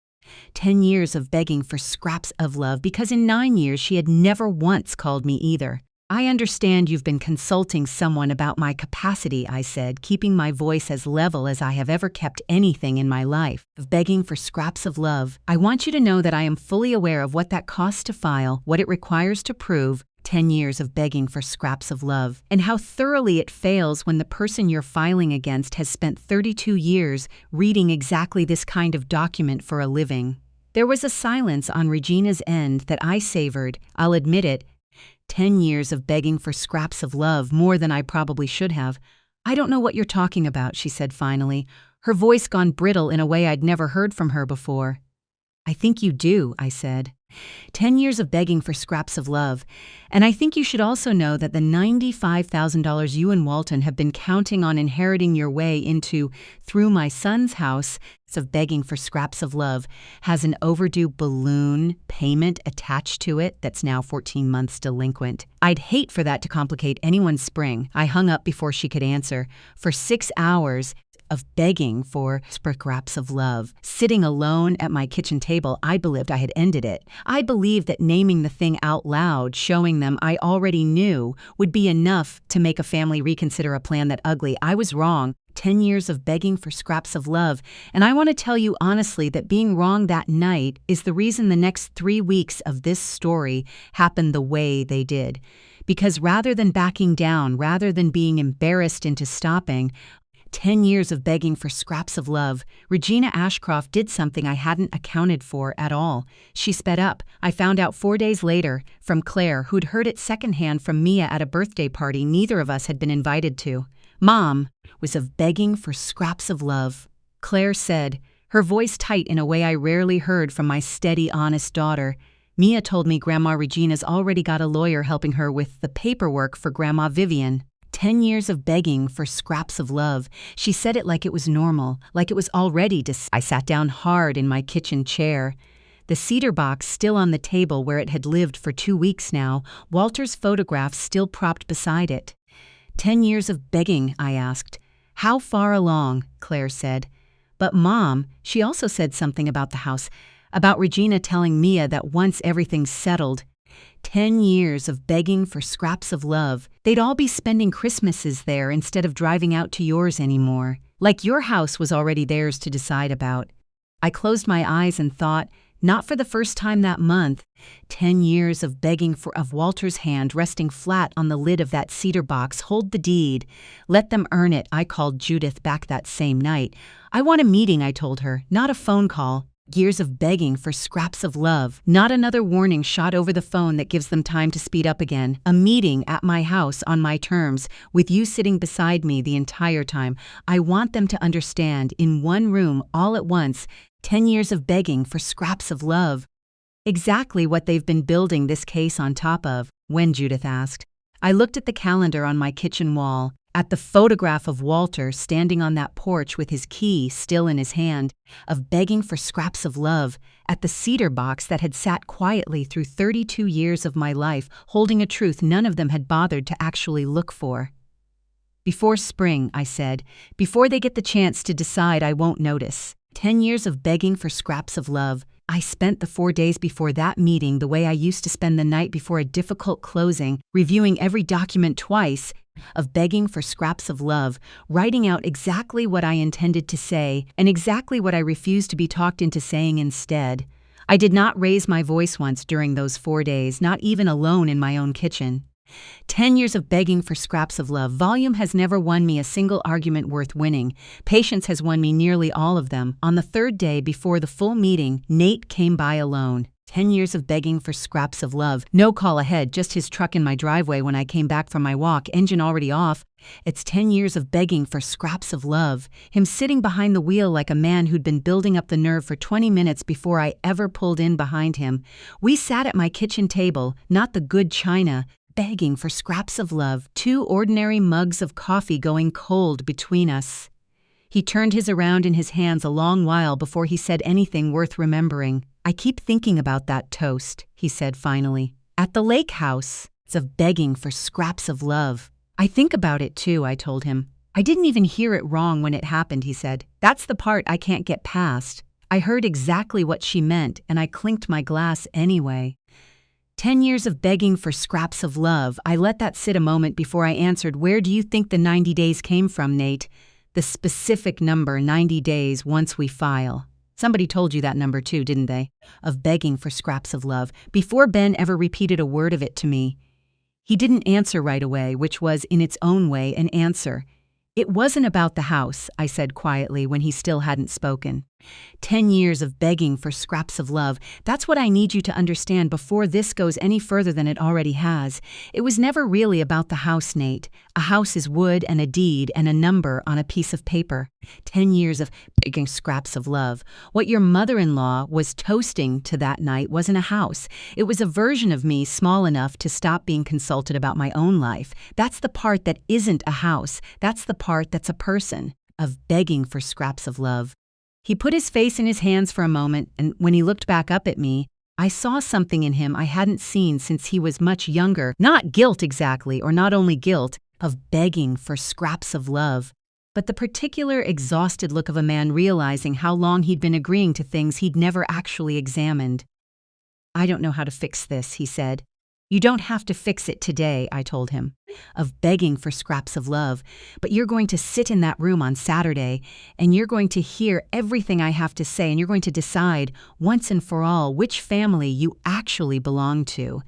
10 years of begging for scraps of love because in 9 years she had never once called me either. I understand you've been consulting someone about my capacity, I said, keeping my voice as level as I have ever kept anything in my life, of begging for scraps of love. I want you to know that I am fully aware of what that costs to file, what it requires to prove, 10 years of begging for scraps of love, and how thoroughly it fails when the person you're filing against has spent 32 years reading exactly this kind of document for a living. There was a silence on Regina's end that I savored, I'll admit it. 10 years of begging for scraps of love, more than I probably should have. I don't know what you're talking about, she said finally, her voice gone brittle in a way I'd never heard from her before. I think you do, I said. 10 years of begging for scraps of love. And I think you should also know that the $95,000 you and Walton have been counting on inheriting your way into through my son's house of begging for scraps of love has an overdue balloon payment attached to it that's now 14 months delinquent. I'd hate for that to complicate anyone's spring. I hung up before she could answer. For 6 hours of begging for scraps of love, sitting alone at my kitchen table, I believed I had ended it. I believed that naming the thing out loud, showing them I already knew, would be enough to make a family reconsider a plan that ugly. I was wrong. 10 years of begging for scraps of love, and I want to tell you honestly that being wrong that night is the reason the next 3 weeks of this story happened the way they did. Because rather than backing down, rather than being embarrassed into stopping, 10 years of begging for scraps of love, Regina Ashcroft did something I hadn't accounted for at all. She sped up. I found out 4 days later from Claire, who'd heard it secondhand from Mia at a birthday party neither of us had been invited to. Mom was of begging for scraps of love. Claire said, her voice tight in a way I rarely heard from my steady, honest daughter. Mia told me Grandma Regina's already got a lawyer helping her with the paperwork for Grandma Vivian. 10 years of begging for scraps of love. She said it like it was normal, like it was already I sat down hard in my kitchen chair. The cedar box still on the table where it had lived for 2 weeks now, Walter's photograph still propped beside it. 10 years of begging, I asked. How far along? Claire said. But Mom, she also said something about the house, about Regina telling Mia that once everything's settled, 10 years of begging for scraps of love, they'd all be spending Christmases there instead of driving out to yours anymore. Like your house was already theirs to decide about. I closed my eyes and thought, not for the first time that month, 10 years of begging of Walter's hand resting flat on the lid of that cedar box. Hold the deed. Let them earn it, I called Judith back that same night. I want a meeting, I told her, not a phone call. Years of begging for scraps of love, not another warning shot over the phone that gives them time to speed up again. A meeting at my house on my terms, with you sitting beside me the entire time. I want them to understand, in one room, all at once, 10 years of begging for scraps of love. Exactly what they've been building this case on top of. When? Judith asked. I looked at the calendar on my kitchen wall. At the photograph of Walter standing on that porch with his key still in his hand, of begging for scraps of love, at the cedar box that had sat quietly through 32 years of my life, holding a truth none of them had bothered to actually look for. Before spring, I said, before they get the chance to decide, I won't notice. 10 years of begging for scraps of love. I spent the 4 days before that meeting the way I used to spend the night before a difficult closing, reviewing every document twice, of begging for scraps of love, writing out exactly what I intended to say and exactly what I refused to be talked into saying instead. I did not raise my voice once during those 4 days, not even alone in my own kitchen. 10 years of begging for scraps of love. Volume has never won me a single argument worth winning. Patience has won me nearly all of them. On the third day before the full meeting, Nate came by alone. 10 years of begging for scraps of love. No call ahead, just his truck in my driveway when I came back from my walk, engine already off. It's 10 years of begging for scraps of love. Him sitting behind the wheel like a man who'd been building up the nerve for 20 minutes before I ever pulled in behind him. We sat at my kitchen table, not the good china, begging for scraps of love, 2 ordinary mugs of coffee going cold between us. He turned his around in his hands a long while before he said anything worth remembering. I keep thinking about that toast, he said finally. At the lake house, it's of begging for scraps of love. I think about it too, I told him. I didn't even hear it wrong when it happened, he said. That's the part I can't get past. I heard exactly what she meant, and I clinked my glass anyway. 10 years of begging for scraps of love. I let that sit a moment before I answered, where do you think the 90 days came from, Nate? The specific number, 90 days, once we file. Somebody told you that number too, didn't they? Of begging for scraps of love, before Ben ever repeated a word of it to me. He didn't answer right away, which was, in its own way, an answer. It wasn't about the house, I said quietly when he still hadn't spoken. 10 years of begging for scraps of love. That's what I need you to understand before this goes any further than it already has. It was never really about the house, Nate. A house is wood and a deed and a number on a piece of paper. 10 years of begging scraps of love. What your mother-in-law was toasting to that night wasn't a house. It was a version of me small enough to stop being consulted about my own life. That's the part that isn't a house. That's the part that's a person. Of begging for scraps of love. He put his face in his hands for a moment, and when he looked back up at me, I saw something in him I hadn't seen since he was much younger. Not guilt exactly, or not only guilt, of begging for scraps of love, but the particular exhausted look of a man realizing how long he'd been agreeing to things he'd never actually examined. I don't know how to fix this, he said. You don't have to fix it today, I told him, of begging for scraps of love, but you're going to sit in that room on Saturday, and you're going to hear everything I have to say, and you're going to decide, once and for all, which family you actually belong to.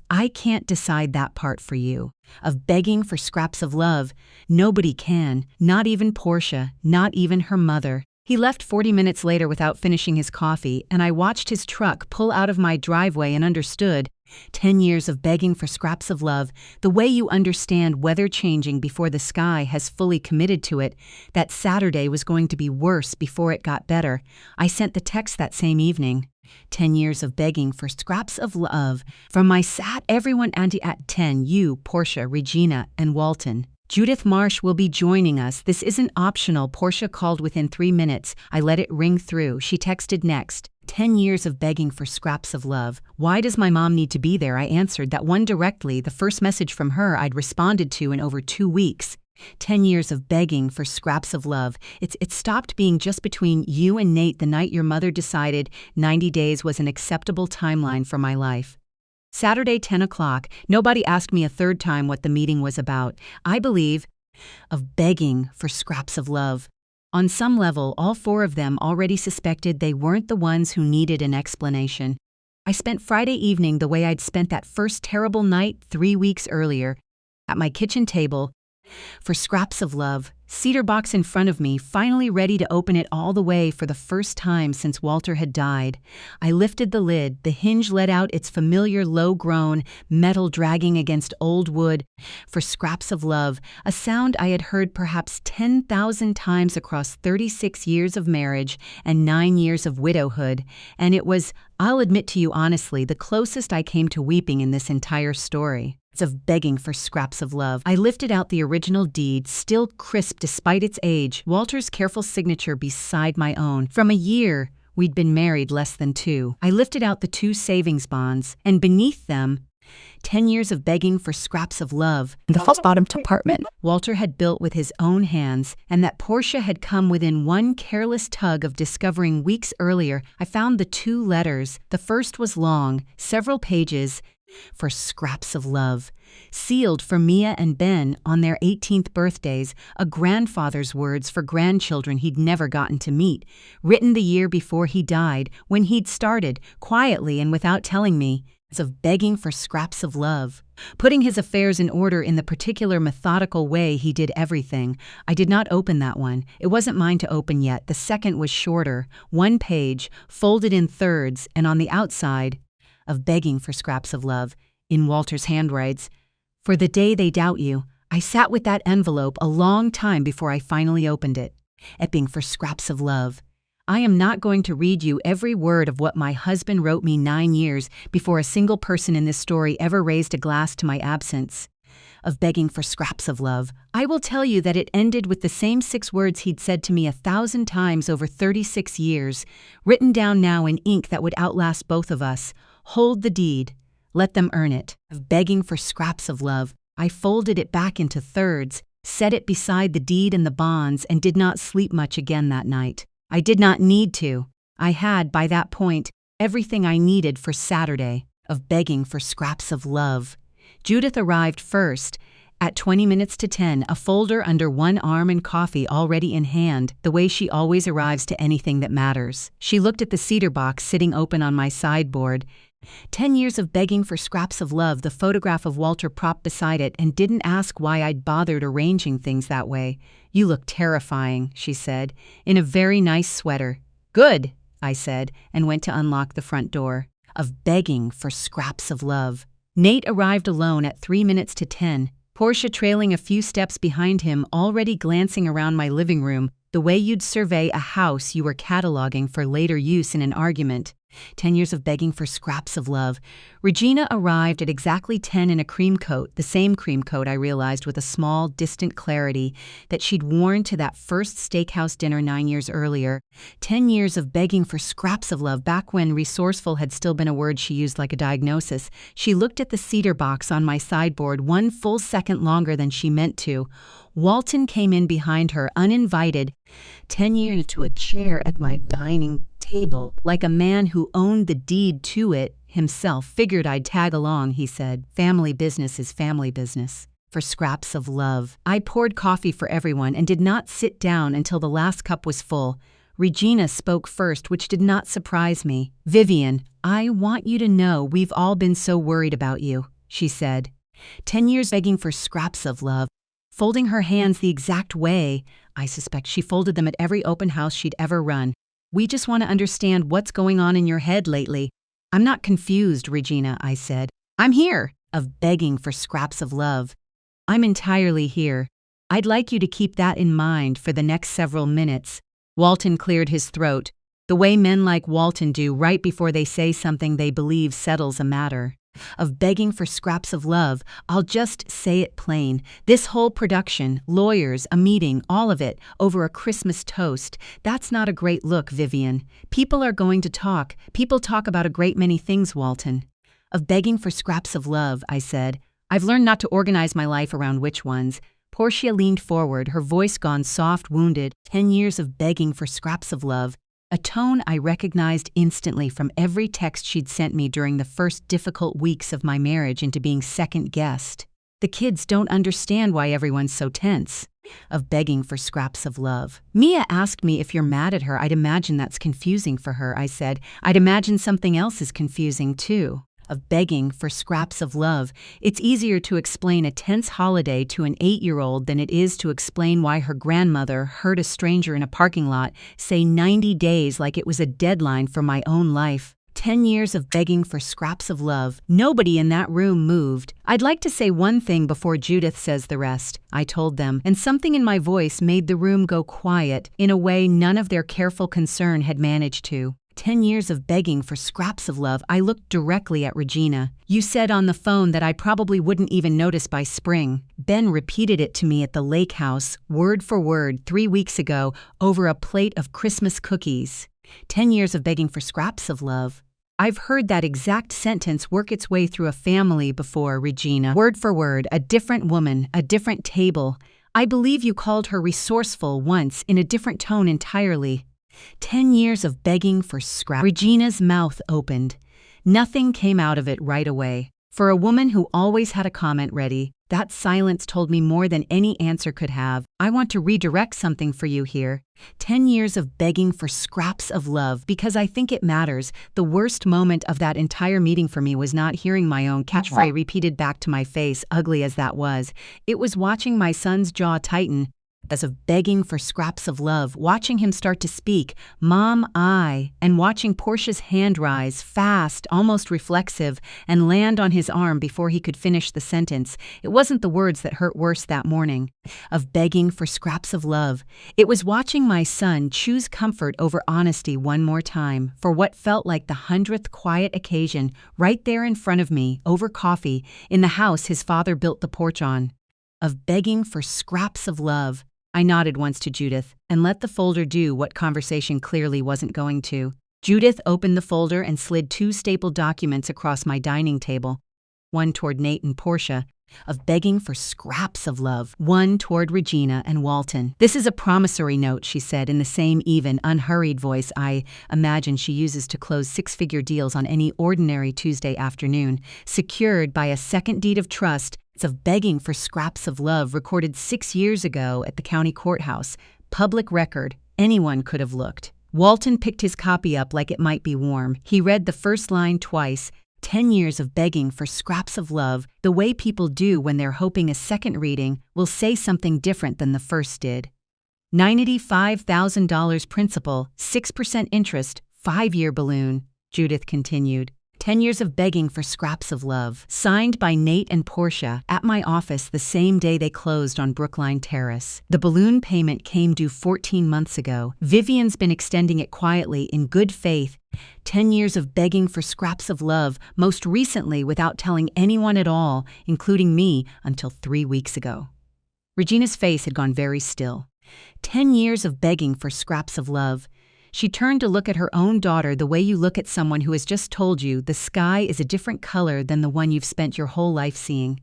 I can't decide that part for you. Of begging for scraps of love, nobody can, not even Portia, not even her mother. He left 40 minutes later without finishing his coffee, and I watched his truck pull out of my driveway and understood. 10 years of begging for scraps of love, the way you understand weather changing before the sky has fully committed to it, that Saturday was going to be worse before it got better. I sent the text that same evening. 10 years of begging for scraps of love. From my sat everyone anti at 10, you, Portia, Regina, and Walton. Judith Marsh will be joining us. This isn't optional. Portia called within 3 minutes. I let it ring through. She texted next. 10 years of begging for scraps of love. Why does my mom need to be there? I answered that one directly, the first message from her I'd responded to in over 2 weeks. 10 years of begging for scraps of love. It stopped being just between you and Nate the night your mother decided 90 days was an acceptable timeline for my life. Saturday, 10 o'clock. Nobody asked me a third time what the meeting was about. I believe of begging for scraps of love. On some level, all 4 of them already suspected they weren't the ones who needed an explanation. I spent Friday evening the way I'd spent that first terrible night 3 weeks earlier, at my kitchen table, for scraps of love, cedar box in front of me, finally ready to open it all the way for the first time since Walter had died. I lifted the lid, the hinge let out its familiar low-groan, metal dragging against old wood, for scraps of love, a sound I had heard perhaps 10,000 times across 36 years of marriage and 9 years of widowhood, and it was, I'll admit to you honestly, the closest I came to weeping in this entire story. of begging for scraps of love. I lifted out the original deed, still crisp despite its age, Walter's careful signature beside my own. From a year, we'd been married less than 2. I lifted out the 2 savings bonds, and beneath them, 10 years of begging for scraps of love. The false bottom apartment Walter had built with his own hands, and that Portia had come within one careless tug of discovering weeks earlier. I found the 2 letters. The first was long, several pages, for scraps of love, sealed for Mia and Ben on their 18th birthdays, a grandfather's words for grandchildren he'd never gotten to meet, written the year before he died, when he'd started, quietly and without telling me, of begging for scraps of love, putting his affairs in order in the particular methodical way he did everything. I did not open that one. It wasn't mine to open yet. The second was shorter, 1 page, folded in thirds, and on the outside, of begging for scraps of love, in Walter's hand writes, "For the day they doubt you." I sat with that envelope a long time before I finally opened it. Begging for scraps of love. I am not going to read you every word of what my husband wrote me 9 years before a single person in this story ever raised a glass to my absence. Of begging for scraps of love. I will tell you that it ended with the same 6 words he'd said to me 1,000 times over 36 years, written down now in ink that would outlast both of us. Hold the deed. Let them earn it. Of begging for scraps of love. I folded it back into thirds, set it beside the deed and the bonds, and did not sleep much again that night. I did not need to. I had, by that point, everything I needed for Saturday. Of begging for scraps of love. Judith arrived first. At 20 minutes to 10, a folder under one arm and coffee already in hand, the way she always arrives to anything that matters. She looked at the cedar box sitting open on my sideboard. 10 years of begging for scraps of love, the photograph of Walter propped beside it, and didn't ask why I'd bothered arranging things that way. "You look terrifying," she said, "in a very nice sweater." "Good," I said, and went to unlock the front door. Of begging for scraps of love. Nate arrived alone at 3 minutes to 10, Portia trailing a few steps behind him, already glancing around my living room, the way you'd survey a house you were cataloging for later use in an argument. 10 years of begging for scraps of love. Regina arrived at exactly 10 in a cream coat, the same cream coat, I realized with a small, distant clarity, that she'd worn to that first steakhouse dinner 9 years earlier. 10 years of begging for scraps of love, back when resourceful had still been a word she used like a diagnosis. She looked at the cedar box on my sideboard 1 full second longer than she meant to. Walton came in behind her, uninvited, 10 years to a chair at my dining table, like a man who owned the deed to it himself. Figured I'd tag along, he said. Family business is family business. For scraps of love. I poured coffee for everyone and did not sit down until the last cup was full. Regina spoke first, which did not surprise me. "Vivian, I want you to know we've all been so worried about you," she said. 10 years begging for scraps of love. Folding her hands the exact way, I suspect she folded them at every open house she'd ever run. "We just want to understand what's going on in your head lately." "I'm not confused, Regina," I said. "I'm here." Of begging for scraps of love. "I'm entirely here. I'd like you to keep that in mind for the next several minutes." Walton cleared his throat, the way men like Walton do right before they say something they believe settles a matter. Of begging for scraps of love, I'll just say it plain. This whole production, lawyers, a meeting, all of it, over a Christmas toast, that's not a great look, Vivian. People are going to talk. People talk about a great many things, Walton. Of begging for scraps of love, I said. I've learned not to organize my life around which ones. Portia leaned forward, her voice gone soft, wounded. 10 years of begging for scraps of love. A tone I recognized instantly from every text she'd sent me during the first difficult weeks of my marriage into being second-guessed. The kids don't understand why everyone's so tense. Of begging for scraps of love. Mia asked me if you're mad at her. I'd imagine that's confusing for her, I said. I'd imagine something else is confusing, too. Of begging for scraps of love. It's easier to explain a tense holiday to an 8-year-old than it is to explain why her grandmother heard a stranger in a parking lot say 90 days like it was a deadline for my own life. 10 years of begging for scraps of love. Nobody in that room moved. "I'd like to say one thing before Judith says the rest," I told them, and something in my voice made the room go quiet in a way none of their careful concern had managed to. 10 years of begging for scraps of love. I looked directly at Regina. You said on the phone that I probably wouldn't even notice by spring. Ben repeated it to me at the lake house, word for word, 3 weeks ago, over a plate of Christmas cookies. 10 years of begging for scraps of love. I've heard that exact sentence work its way through a family before, Regina. Word for word, a different woman, a different table. I believe you called her resourceful once in a different tone entirely. 10 years of begging for scraps. Regina's mouth opened. Nothing came out of it right away. For a woman who always had a comment ready, that silence told me more than any answer could have. I want to redirect something for you here. 10 years of begging for scraps of love because I think it matters. The worst moment of that entire meeting for me was not hearing my own catchphrase repeated back to my face, ugly as that was. It was watching my son's jaw tighten. As of begging for scraps of love, watching him start to speak, Mom, and watching Portia's hand rise, fast, almost reflexive, and land on his arm before he could finish the sentence. It wasn't the words that hurt worse that morning. Of begging for scraps of love, it was watching my son choose comfort over honesty one more time, for what felt like the 100th quiet occasion, right there in front of me, over coffee, in the house his father built the porch on. Of begging for scraps of love. I nodded once to Judith and let the folder do what conversation clearly wasn't going to. Judith opened the folder and slid 2 stapled documents across my dining table, one toward Nate and Portia, of begging for scraps of love, one toward Regina and Walton. This is a promissory note, she said in the same even, unhurried voice I imagine she uses to close 6-figure deals on any ordinary Tuesday afternoon, secured by a second deed of trust of begging for scraps of love recorded 6 years ago at the county courthouse. Public record. Anyone could have looked. Walton picked his copy up like it might be warm. He read the first line twice. 10 years of begging for scraps of love, the way people do when they're hoping a second reading will say something different than the first did. $95,000 principal, 6% interest, 5-year balloon, Judith continued. 10 years of begging for scraps of love, signed by Nate and Portia at my office the same day they closed on Brookline Terrace. The balloon payment came due 14 months ago. Vivian's been extending it quietly in good faith. 10 years of begging for scraps of love, most recently without telling anyone at all, including me, until 3 weeks ago. Regina's face had gone very still. 10 years of begging for scraps of love. She turned to look at her own daughter the way you look at someone who has just told you the sky is a different color than the one you've spent your whole life seeing.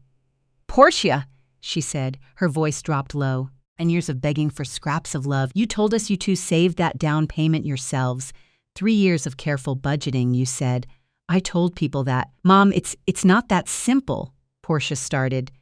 Portia, she said, her voice dropped low. 10 years of begging for scraps of love. You told us you two saved that down payment yourselves. 3 years of careful budgeting, you said. I told people that. Mom, it's not that simple, Portia started.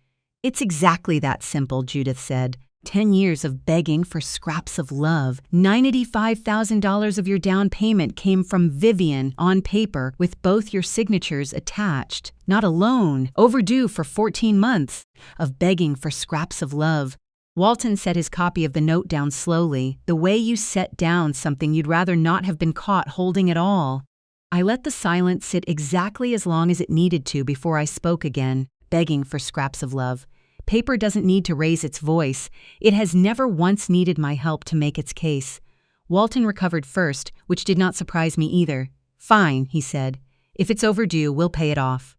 It's exactly that simple, Judith said. 10 years of begging for scraps of love. $95,000 of your down payment came from Vivian on paper with both your signatures attached. Not a loan, overdue for 14 months. Of begging for scraps of love. Walton set his copy of the note down slowly, the way you set down something you'd rather not have been caught holding at all. I let the silence sit exactly as long as it needed to before I spoke again, begging for scraps of love. Paper doesn't need to raise its voice. It has never once needed my help to make its case. Walton recovered first, which did not surprise me either. Fine, he said. If it's overdue, we'll pay it off.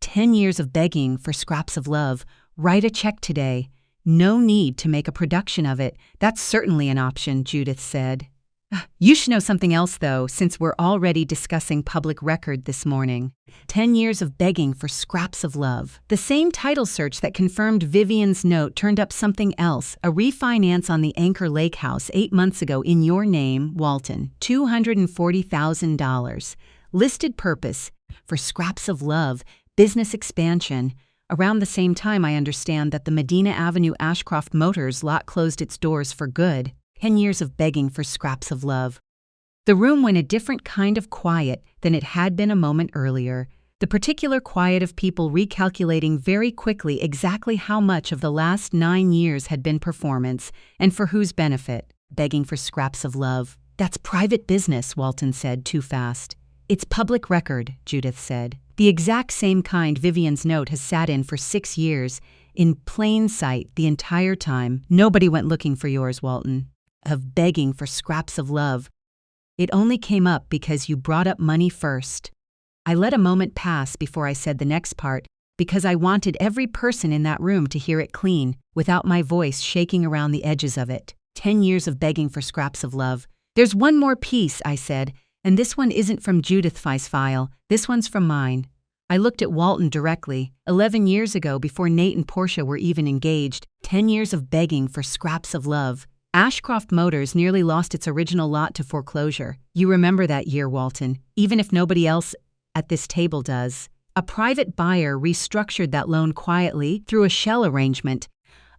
10 years of begging for scraps of love. Write a check today. No need to make a production of it. That's certainly an option, Judith said. You should know something else, though, since we're already discussing public record this morning. 10 years of begging for scraps of love. The same title search that confirmed Vivian's note turned up something else, a refinance on the Anchor Lake house 8 months ago in your name, Walton. $240,000. Listed purpose, for scraps of love, business expansion. Around the same time, I understand that the Medina Avenue Ashcroft Motors lot closed its doors for good. 10 years of begging for scraps of love. The room went a different kind of quiet than it had been a moment earlier, the particular quiet of people recalculating very quickly exactly how much of the last 9 years had been performance, and for whose benefit. Begging for scraps of love. That's private business, Walton said too fast. It's public record, Judith said. The exact same kind Vivian's note has sat in for 6 years, in plain sight the entire time. Nobody went looking for yours, Walton. Of begging for scraps of love. It only came up because you brought up money first. I let a moment pass before I said the next part, because I wanted every person in that room to hear it clean, without my voice shaking around the edges of it. 10 years of begging for scraps of love. There's one more piece, I said, and this one isn't from Judith Fye's file, this one's from mine. I looked at Walton directly. 11 years ago, before Nate and Portia were even engaged, 10 years of begging for scraps of love. Ashcroft Motors nearly lost its original lot to foreclosure. You remember that year, Walton, even if nobody else at this table does. A private buyer restructured that loan quietly through a shell arrangement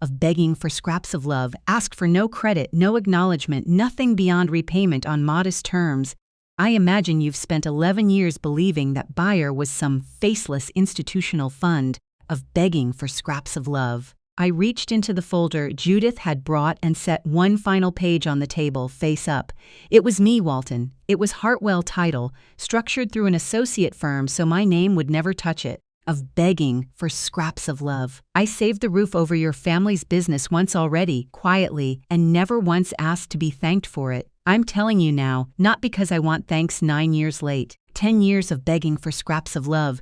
of begging for scraps of love, asked for no credit, no acknowledgement, nothing beyond repayment on modest terms. I imagine you've spent 11 years believing that buyer was some faceless institutional fund of begging for scraps of love. I reached into the folder Judith had brought and set one final page on the table, face up. It was me, Walton. It was Hartwell title, structured through an associate firm so my name would never touch it, of begging for scraps of love. I saved the roof over your family's business once already, quietly, and never once asked to be thanked for it. I'm telling you now, not because I want thanks 9 years late. 10 years of begging for scraps of love.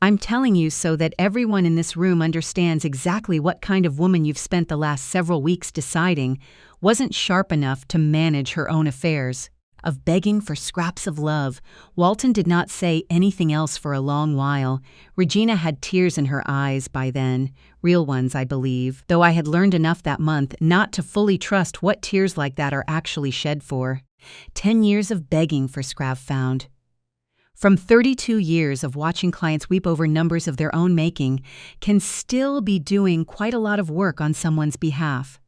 I'm telling you so that everyone in this room understands exactly what kind of woman you've spent the last several weeks deciding wasn't sharp enough to manage her own affairs. Of begging for scraps of love. Walton did not say anything else for a long while. Regina had tears in her eyes by then, real ones, I believe, though I had learned enough that month not to fully trust what tears like that are actually shed for. 10 years of begging for Scrav found. From 32 years of watching clients weep over numbers of their own making, can still be doing quite a lot of work on someone's behalf.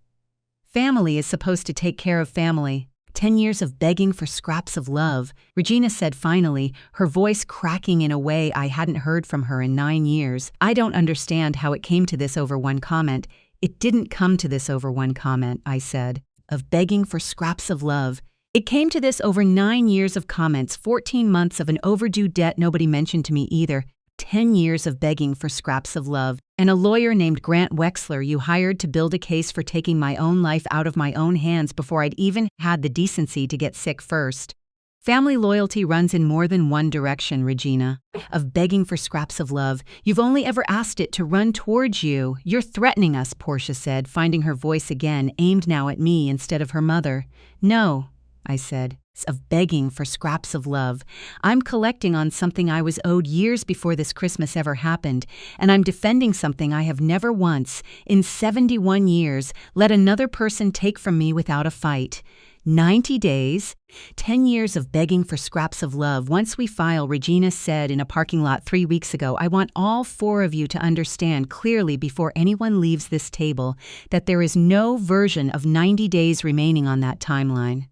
Family is supposed to take care of family. 10 years of begging for scraps of love, Regina said finally, her voice cracking in a way I hadn't heard from her in 9 years. I don't understand how it came to this over one comment. It didn't come to this over one comment, I said. Of begging for scraps of love. It came to this over 9 years of comments, 14 months of an overdue debt nobody mentioned to me either, 10 years of begging for scraps of love, and a lawyer named Grant Wexler you hired to build a case for taking my own life out of my own hands before I'd even had the decency to get sick first. Family loyalty runs in more than one direction, Regina. Of begging for scraps of love, you've only ever asked it to run towards you. You're threatening us, Portia said, finding her voice again, aimed now at me instead of her mother. No, I said, of begging for scraps of love. I'm collecting on something I was owed years before this Christmas ever happened, and I'm defending something I have never once, in 71 years, let another person take from me without a fight. 90 days, 10 years of begging for scraps of love. Once we file, Regina said in a parking lot 3 weeks ago, I want all 4 of you to understand clearly before anyone leaves this table that there is no version of 90 days remaining on that timeline.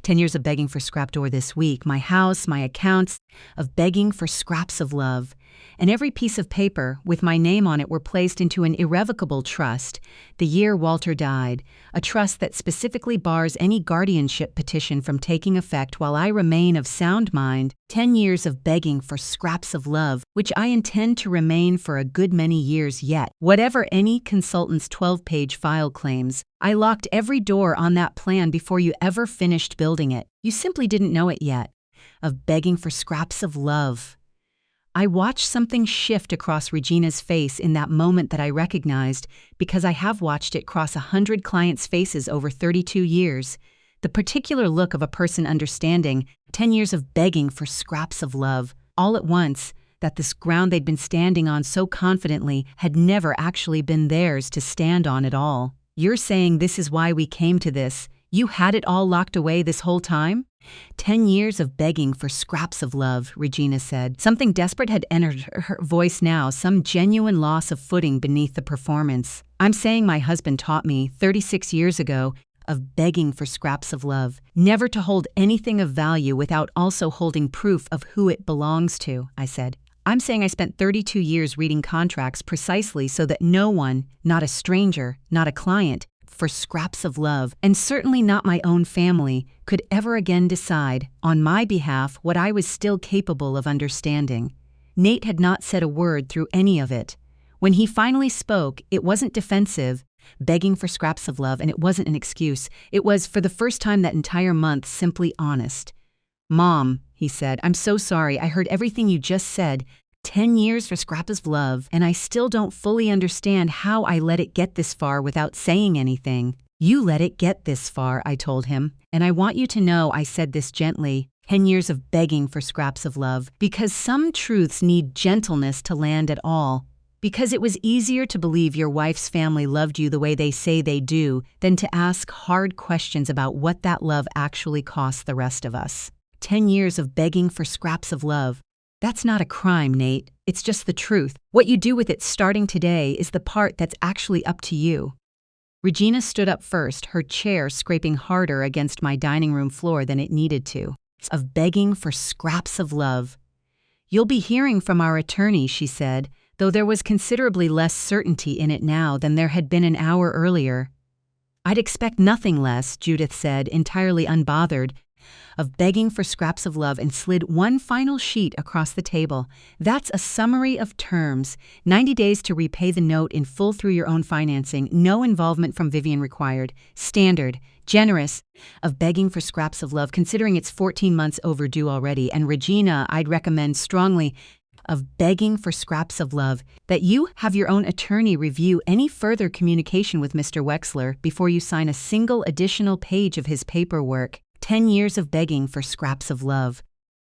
10 years of begging for scrap door this week, my house, my accounts, of begging for scraps of love. And every piece of paper with my name on it were placed into an irrevocable trust the year Walter died, a trust that specifically bars any guardianship petition from taking effect while I remain of sound mind. 10 years of begging for scraps of love, which I intend to remain for a good many years yet. Whatever any consultant's 12-page file claims, I locked every door on that plan before you ever finished building it. You simply didn't know it yet. Of begging for scraps of love. I watched something shift across Regina's face in that moment that I recognized because I have watched it cross 100 clients' faces over 32 years. The particular look of a person understanding 10 years of begging for scraps of love, all at once, that this ground they'd been standing on so confidently had never actually been theirs to stand on at all. You're saying this is why we came to this? You had it all locked away this whole time? 10 years of begging for scraps of love, Regina said. Something desperate had entered her voice now, some genuine loss of footing beneath the performance. I'm saying my husband taught me, 36 years ago, of begging for scraps of love. Never to hold anything of value without also holding proof of who it belongs to, I said. I'm saying I spent 32 years reading contracts precisely so that no one, not a stranger, not a client, for scraps of love, and certainly not my own family, could ever again decide, on my behalf, what I was still capable of understanding. Nate had not said a word through any of it. When he finally spoke, it wasn't defensive, begging for scraps of love, and it wasn't an excuse. It was, for the first time that entire month, simply honest. "Mom," he said, "I'm so sorry. I heard everything you just said. 10 years for scraps of love, and I still don't fully understand how I let it get this far without saying anything." "You let it get this far," I told him. "And I want you to know," I said this gently, 10 years of begging for scraps of love, because some truths need gentleness to land at all. Because it was easier to believe your wife's family loved you the way they say they do than to ask hard questions about what that love actually cost the rest of us. 10 years of begging for scraps of love. That's not a crime, Nate. It's just the truth. What you do with it starting today is the part that's actually up to you. Regina stood up first, her chair scraping harder against my dining room floor than it needed to. Of begging for scraps of love. "You'll be hearing from our attorney," she said, though there was considerably less certainty in it now than there had been an hour earlier. "I'd expect nothing less," Judith said, entirely unbothered. Of begging for scraps of love, and slid one final sheet across the table. "That's a summary of terms. 90 days to repay the note in full through your own financing. No involvement from Vivian required. Standard. Generous." Of begging for scraps of love, considering it's 14 months overdue already. And Regina, I'd recommend strongly, of begging for scraps of love, that you have your own attorney review any further communication with Mr. Wexler before you sign a single additional page of his paperwork. 10 years of begging for scraps of love.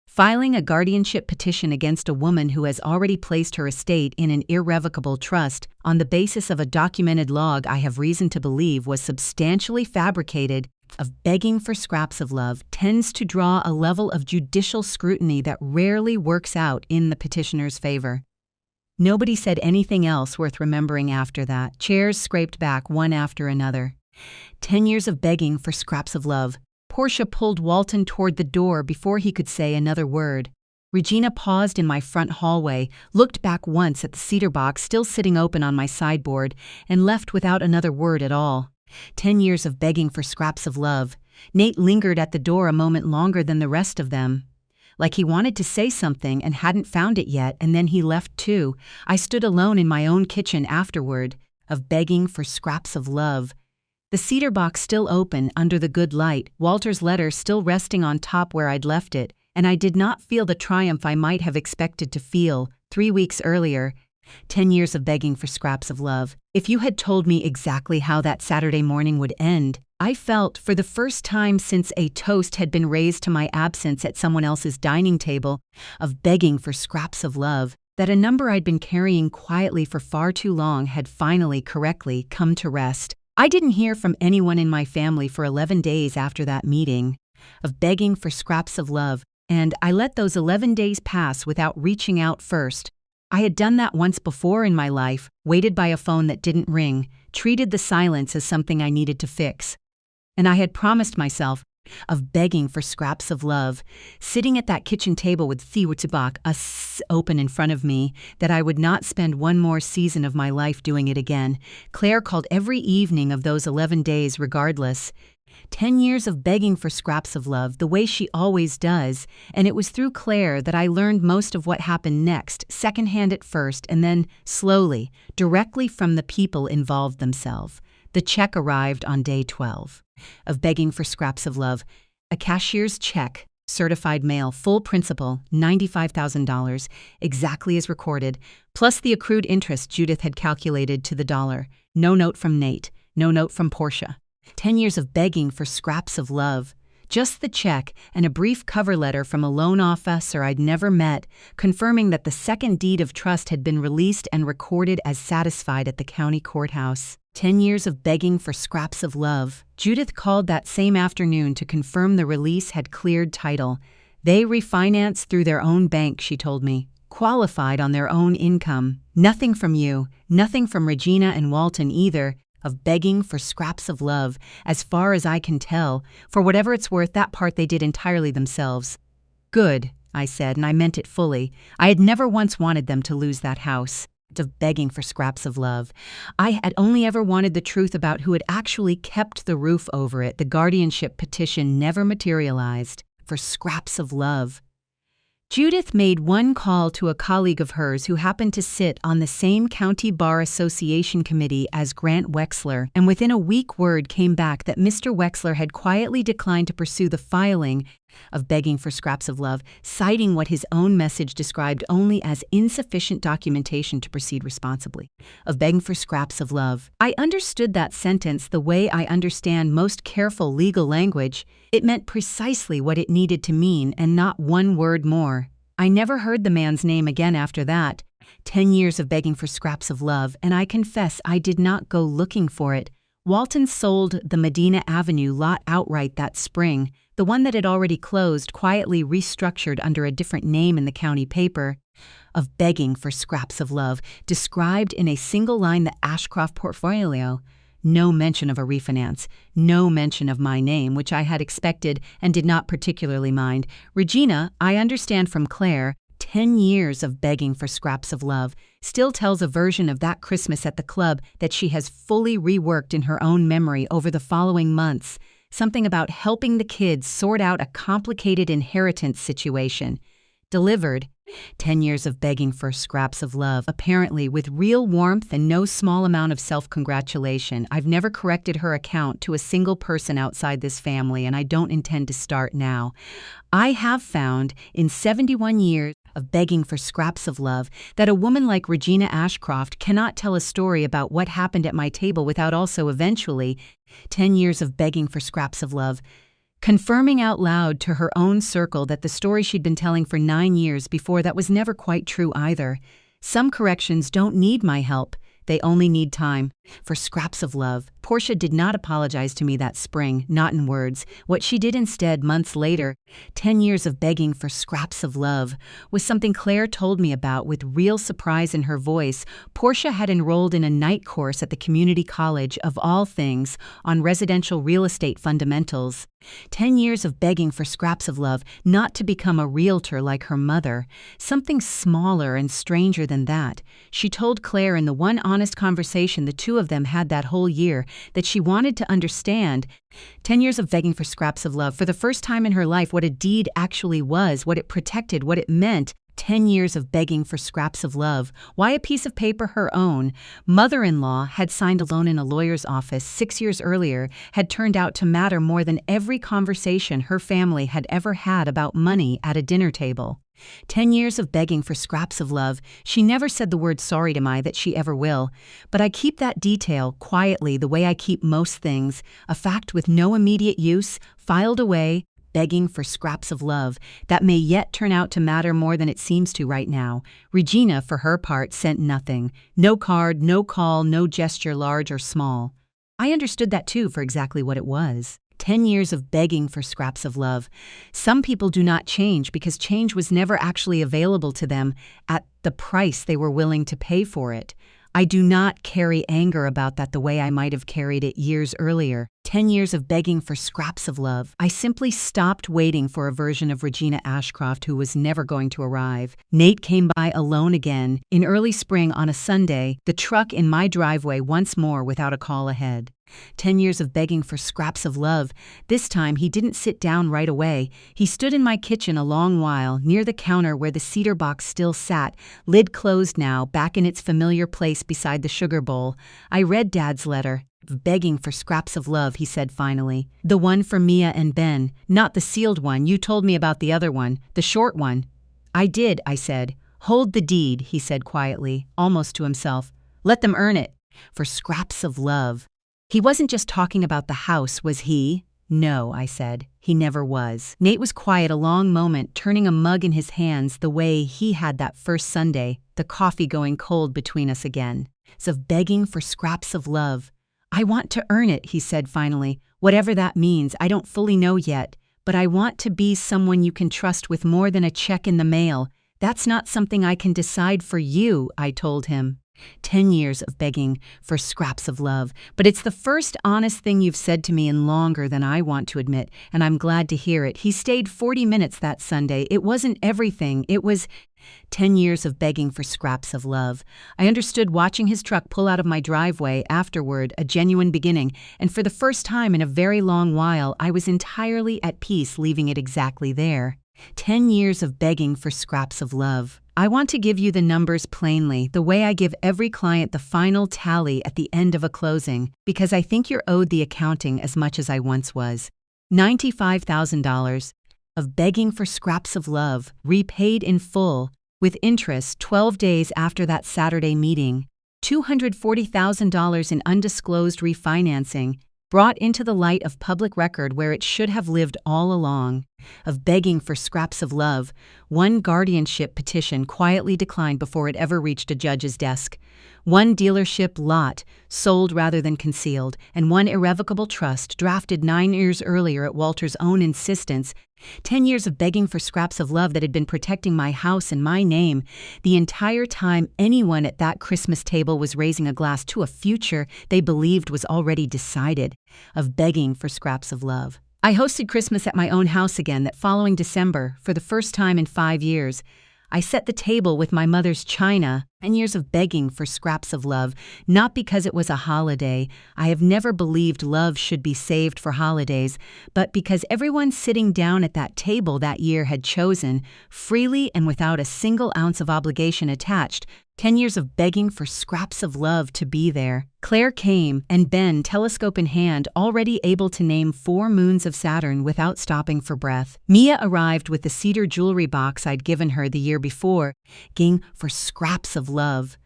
Filing a guardianship petition against a woman who has already placed her estate in an irrevocable trust on the basis of a documented log I have reason to believe was substantially fabricated. Of begging for scraps of love tends to draw a level of judicial scrutiny that rarely works out in the petitioner's favor. Nobody said anything else worth remembering after that. Chairs scraped back one after another. 10 years of begging for scraps of love. Portia pulled Walton toward the door before he could say another word. Regina paused in my front hallway, looked back once at the cedar box still sitting open on my sideboard, and left without another word at all. 10 years of begging for scraps of love. Nate lingered at the door a moment longer than the rest of them. Like he wanted to say something and hadn't found it yet, and then he left too. I stood alone in my own kitchen afterward. Of begging for scraps of love. The cedar box still open under the good light, Walter's letter still resting on top where I'd left it, and I did not feel the triumph I might have expected to feel 3 weeks earlier. 10 years of begging for scraps of love. If you had told me exactly how that Saturday morning would end, I felt, for the first time since a toast had been raised to my absence at someone else's dining table, of begging for scraps of love, that a number I'd been carrying quietly for far too long had finally correctly come to rest. I didn't hear from anyone in my family for 11 days after that meeting. Of begging for scraps of love, and I let those 11 days pass without reaching out first. I had done that once before in my life, waited by a phone that didn't ring, treated the silence as something I needed to fix. And I had promised myself, of begging for scraps of love, sitting at that kitchen table with Thiewutzebach open in front of me, that I would not spend one more season of my life doing it again. Claire called every evening of those 11 days regardless. 10 years of begging for scraps of love, the way she always does, and it was through Claire that I learned most of what happened next, secondhand at first, and then slowly, directly from the people involved themselves. The check arrived on day 12. Of begging for scraps of love. A cashier's check, certified mail, full principal, $95,000, exactly as recorded, plus the accrued interest Judith had calculated to the dollar. No note from Nate, no note from Portia. 10 years of begging for scraps of love. Just the check and a brief cover letter from a loan officer I'd never met, confirming that the second deed of trust had been released and recorded as satisfied at the county courthouse. 10 years of begging for scraps of love. Judith called that same afternoon to confirm the release had cleared title. They refinanced through their own bank, she told me. Qualified on their own income. Nothing from you, nothing from Regina and Walton either. Of begging for scraps of love, as far as I can tell. For whatever it's worth, that part they did entirely themselves. Good, I said, and I meant it fully. I had never once wanted them to lose that house. Of begging for scraps of love. I had only ever wanted the truth about who had actually kept the roof over it. The guardianship petition never materialized. For scraps of love. Judith made one call to a colleague of hers who happened to sit on the same County Bar Association committee as Grant Wexler, and within a week word came back that Mr. Wexler had quietly declined to pursue the filing of begging for scraps of love, citing what his own message described only as insufficient documentation to proceed responsibly. Of begging for scraps of love. I understood that sentence the way I understand most careful legal language. It meant precisely what it needed to mean and not one word more. I never heard the man's name again after that. 10 years of begging for scraps of love, and I confess I did not go looking for it. Walton sold the Medina Avenue lot outright that spring, the one that had already closed, quietly restructured under a different name in the county paper. Of begging for scraps of love, described in a single line the Ashcroft portfolio. No mention of a refinance, no mention of my name, which I had expected and did not particularly mind. Regina, I understand from Claire, 10 years of begging for scraps of love, still tells a version of that Christmas at the club that she has fully reworked in her own memory over the following months. Something about helping the kids sort out a complicated inheritance situation. Delivered, 10 years of begging for scraps of love, apparently with real warmth and no small amount of self-congratulation. I've never corrected her account to a single person outside this family, and I don't intend to start now. I have found, in 71 years of begging for scraps of love, that a woman like Regina Ashcroft cannot tell a story about what happened at my table without also eventually, 10 years of begging for scraps of love, confirming out loud to her own circle that the story she'd been telling for 9 years before that was never quite true either. Some corrections don't need my help. They only need time. For scraps of love, Portia did not apologize to me that spring, not in words. What she did instead, months later, 10 years of begging for scraps of love, was something Claire told me about with real surprise in her voice. Portia had enrolled in a night course at the community college, of all things, on residential real estate fundamentals. 10 years of begging for scraps of love, not to become a realtor like her mother. Something smaller and stranger than that. She told Claire in the one honest conversation the two of them had that whole year that she wanted to understand. 10 years of begging for scraps of love, for the first time in her life, what a deed actually was, what it protected, what it meant. 10 years of begging for scraps of love. Why a piece of paper her own? Mother-in-law had signed a loan in a lawyer's office 6 years earlier, had turned out to matter more than every conversation her family had ever had about money at a dinner table. 10 years of begging for scraps of love. She never said the word sorry to me that she ever will, but I keep that detail quietly the way I keep most things, a fact with no immediate use, filed away, begging for scraps of love that may yet turn out to matter more than it seems to right now. Regina, for her part, sent nothing. No card, no call, no gesture large or small. I understood that too for exactly what it was. 10 years of begging for scraps of love. Some people do not change because change was never actually available to them at the price they were willing to pay for it. I do not carry anger about that the way I might have carried it years earlier. 10 years of begging for scraps of love. I simply stopped waiting for a version of Regina Ashcroft who was never going to arrive. Nate came by alone again, in early spring on a Sunday, the truck in my driveway once more without a call ahead. 10 years of begging for scraps of love. This time he didn't sit down right away. He stood in my kitchen a long while, near the counter where the cedar box still sat, lid closed now, back in its familiar place beside the sugar bowl. I read Dad's letter. Begging for scraps of love, he said finally. The one for Mia and Ben, not the sealed one. You told me about the other one, the short one. I did, I said. Hold the deed, he said quietly, almost to himself. Let them earn it. For scraps of love. He wasn't just talking about the house, was he? No, I said. He never was. Nate was quiet a long moment, turning a mug in his hands the way he had that first Sunday, the coffee going cold between us again. So begging for scraps of love. I want to earn it, he said finally. Whatever that means, I don't fully know yet, but I want to be someone you can trust with more than a check in the mail. That's not something I can decide for you, I told him. 10 years of begging for scraps of love, but it's the first honest thing you've said to me in longer than I want to admit, and I'm glad to hear it. He stayed 40 minutes that Sunday. It wasn't everything. It was 10 years of begging for scraps of love. I understood watching his truck pull out of my driveway afterward, a genuine beginning, and for the first time in a very long while, I was entirely at peace leaving it exactly there. 10 years of begging for scraps of love. I want to give you the numbers plainly, the way I give every client the final tally at the end of a closing, because I think you're owed the accounting as much as I once was. $95,000 of begging for scraps of love, repaid in full, with interest 12 days after that Saturday meeting, $240,000 in undisclosed refinancing, brought into the light of public record where it should have lived all along, of begging for scraps of love, one guardianship petition quietly declined before it ever reached a judge's desk, one dealership lot sold rather than concealed, and one irrevocable trust drafted 9 years earlier at Walter's own insistence, 10 years of begging for scraps of love that had been protecting my house and my name, the entire time anyone at that Christmas table was raising a glass to a future they believed was already decided, of begging for scraps of love. I hosted Christmas at my own house again that following December, for the first time in 5 years. I set the table with my mother's china, 10 years of begging for scraps of love, not because it was a holiday. I have never believed love should be saved for holidays, but because everyone sitting down at that table that year had chosen, freely and without a single ounce of obligation attached, 10 years of begging for scraps of love to be there. Claire came, and Ben, telescope in hand, already able to name 4 moons of Saturn without stopping for breath. Mia arrived with the cedar jewelry box I'd given her the year before, begging for scraps of love.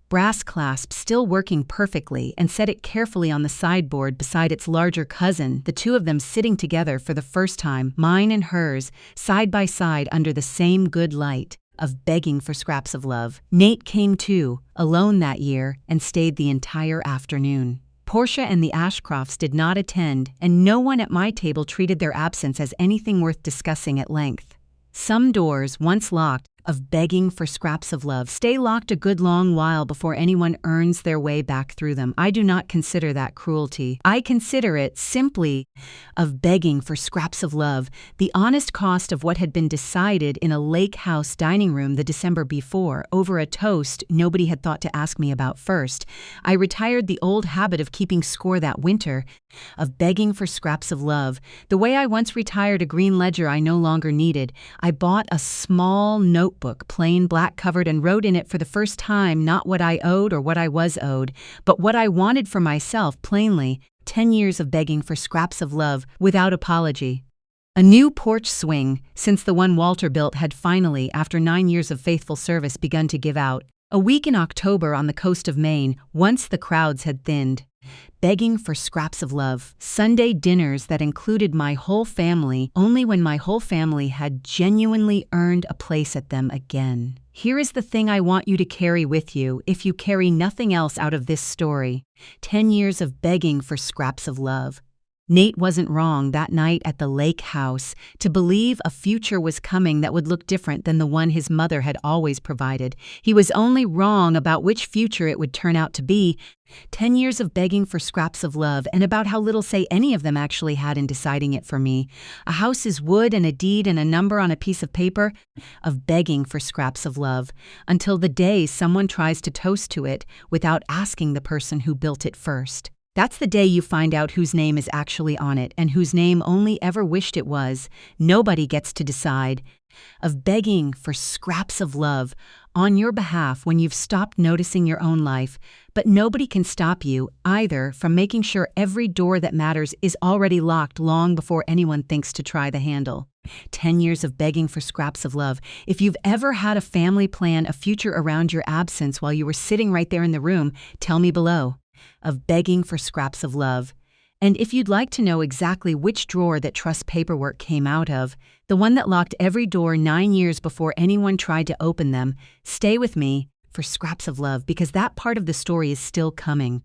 Brass clasp still working perfectly, and set it carefully on the sideboard beside its larger cousin, the two of them sitting together for the first time, mine and hers, side by side under the same good light, of begging for scraps of love. Nate came too, alone that year, and stayed the entire afternoon. Portia and the Ashcrofts did not attend, and no one at my table treated their absence as anything worth discussing at length. Some doors, once locked, of begging for scraps of love, stay locked a good long while before anyone earns their way back through them. I do not consider that cruelty. I consider it simply of begging for scraps of love, the honest cost of what had been decided in a lake house dining room the December before, over a toast nobody had thought to ask me about first. I retired the old habit of keeping score that winter, of begging for scraps of love. The way I once retired a green ledger I no longer needed, I bought a small notebook, plain black covered, and wrote in it for the first time not what I owed or what I was owed, but what I wanted for myself plainly, 10 years of begging for scraps of love without apology. A new porch swing, since the one Walter built had finally, after 9 years of faithful service, begun to give out. A week in October on the coast of Maine, once the crowds had thinned. Begging for scraps of love. Sunday dinners that included my whole family, only when my whole family had genuinely earned a place at them again. Here is the thing I want you to carry with you, if you carry nothing else out of this story. 10 years of begging for scraps of love. Nate wasn't wrong that night at the lake house to believe a future was coming that would look different than the one his mother had always provided. He was only wrong about which future it would turn out to be. 10 years of begging for scraps of love, and about how little say any of them actually had in deciding it for me. A house is wood and a deed and a number on a piece of paper, of begging for scraps of love, until the day someone tries to toast to it without asking the person who built it first. That's the day you find out whose name is actually on it and whose name only ever wished it was. Nobody gets to decide. Of begging for scraps of love on your behalf when you've stopped noticing your own life, but nobody can stop you either from making sure every door that matters is already locked long before anyone thinks to try the handle. 10 years of begging for scraps of love. If you've ever had a family plan a future around your absence while you were sitting right there in the room, tell me below. Of begging for scraps of love. And if you'd like to know exactly which drawer that trust paperwork came out of, the one that locked every door 9 years before anyone tried to open them, stay with me for scraps of love, because that part of the story is still coming.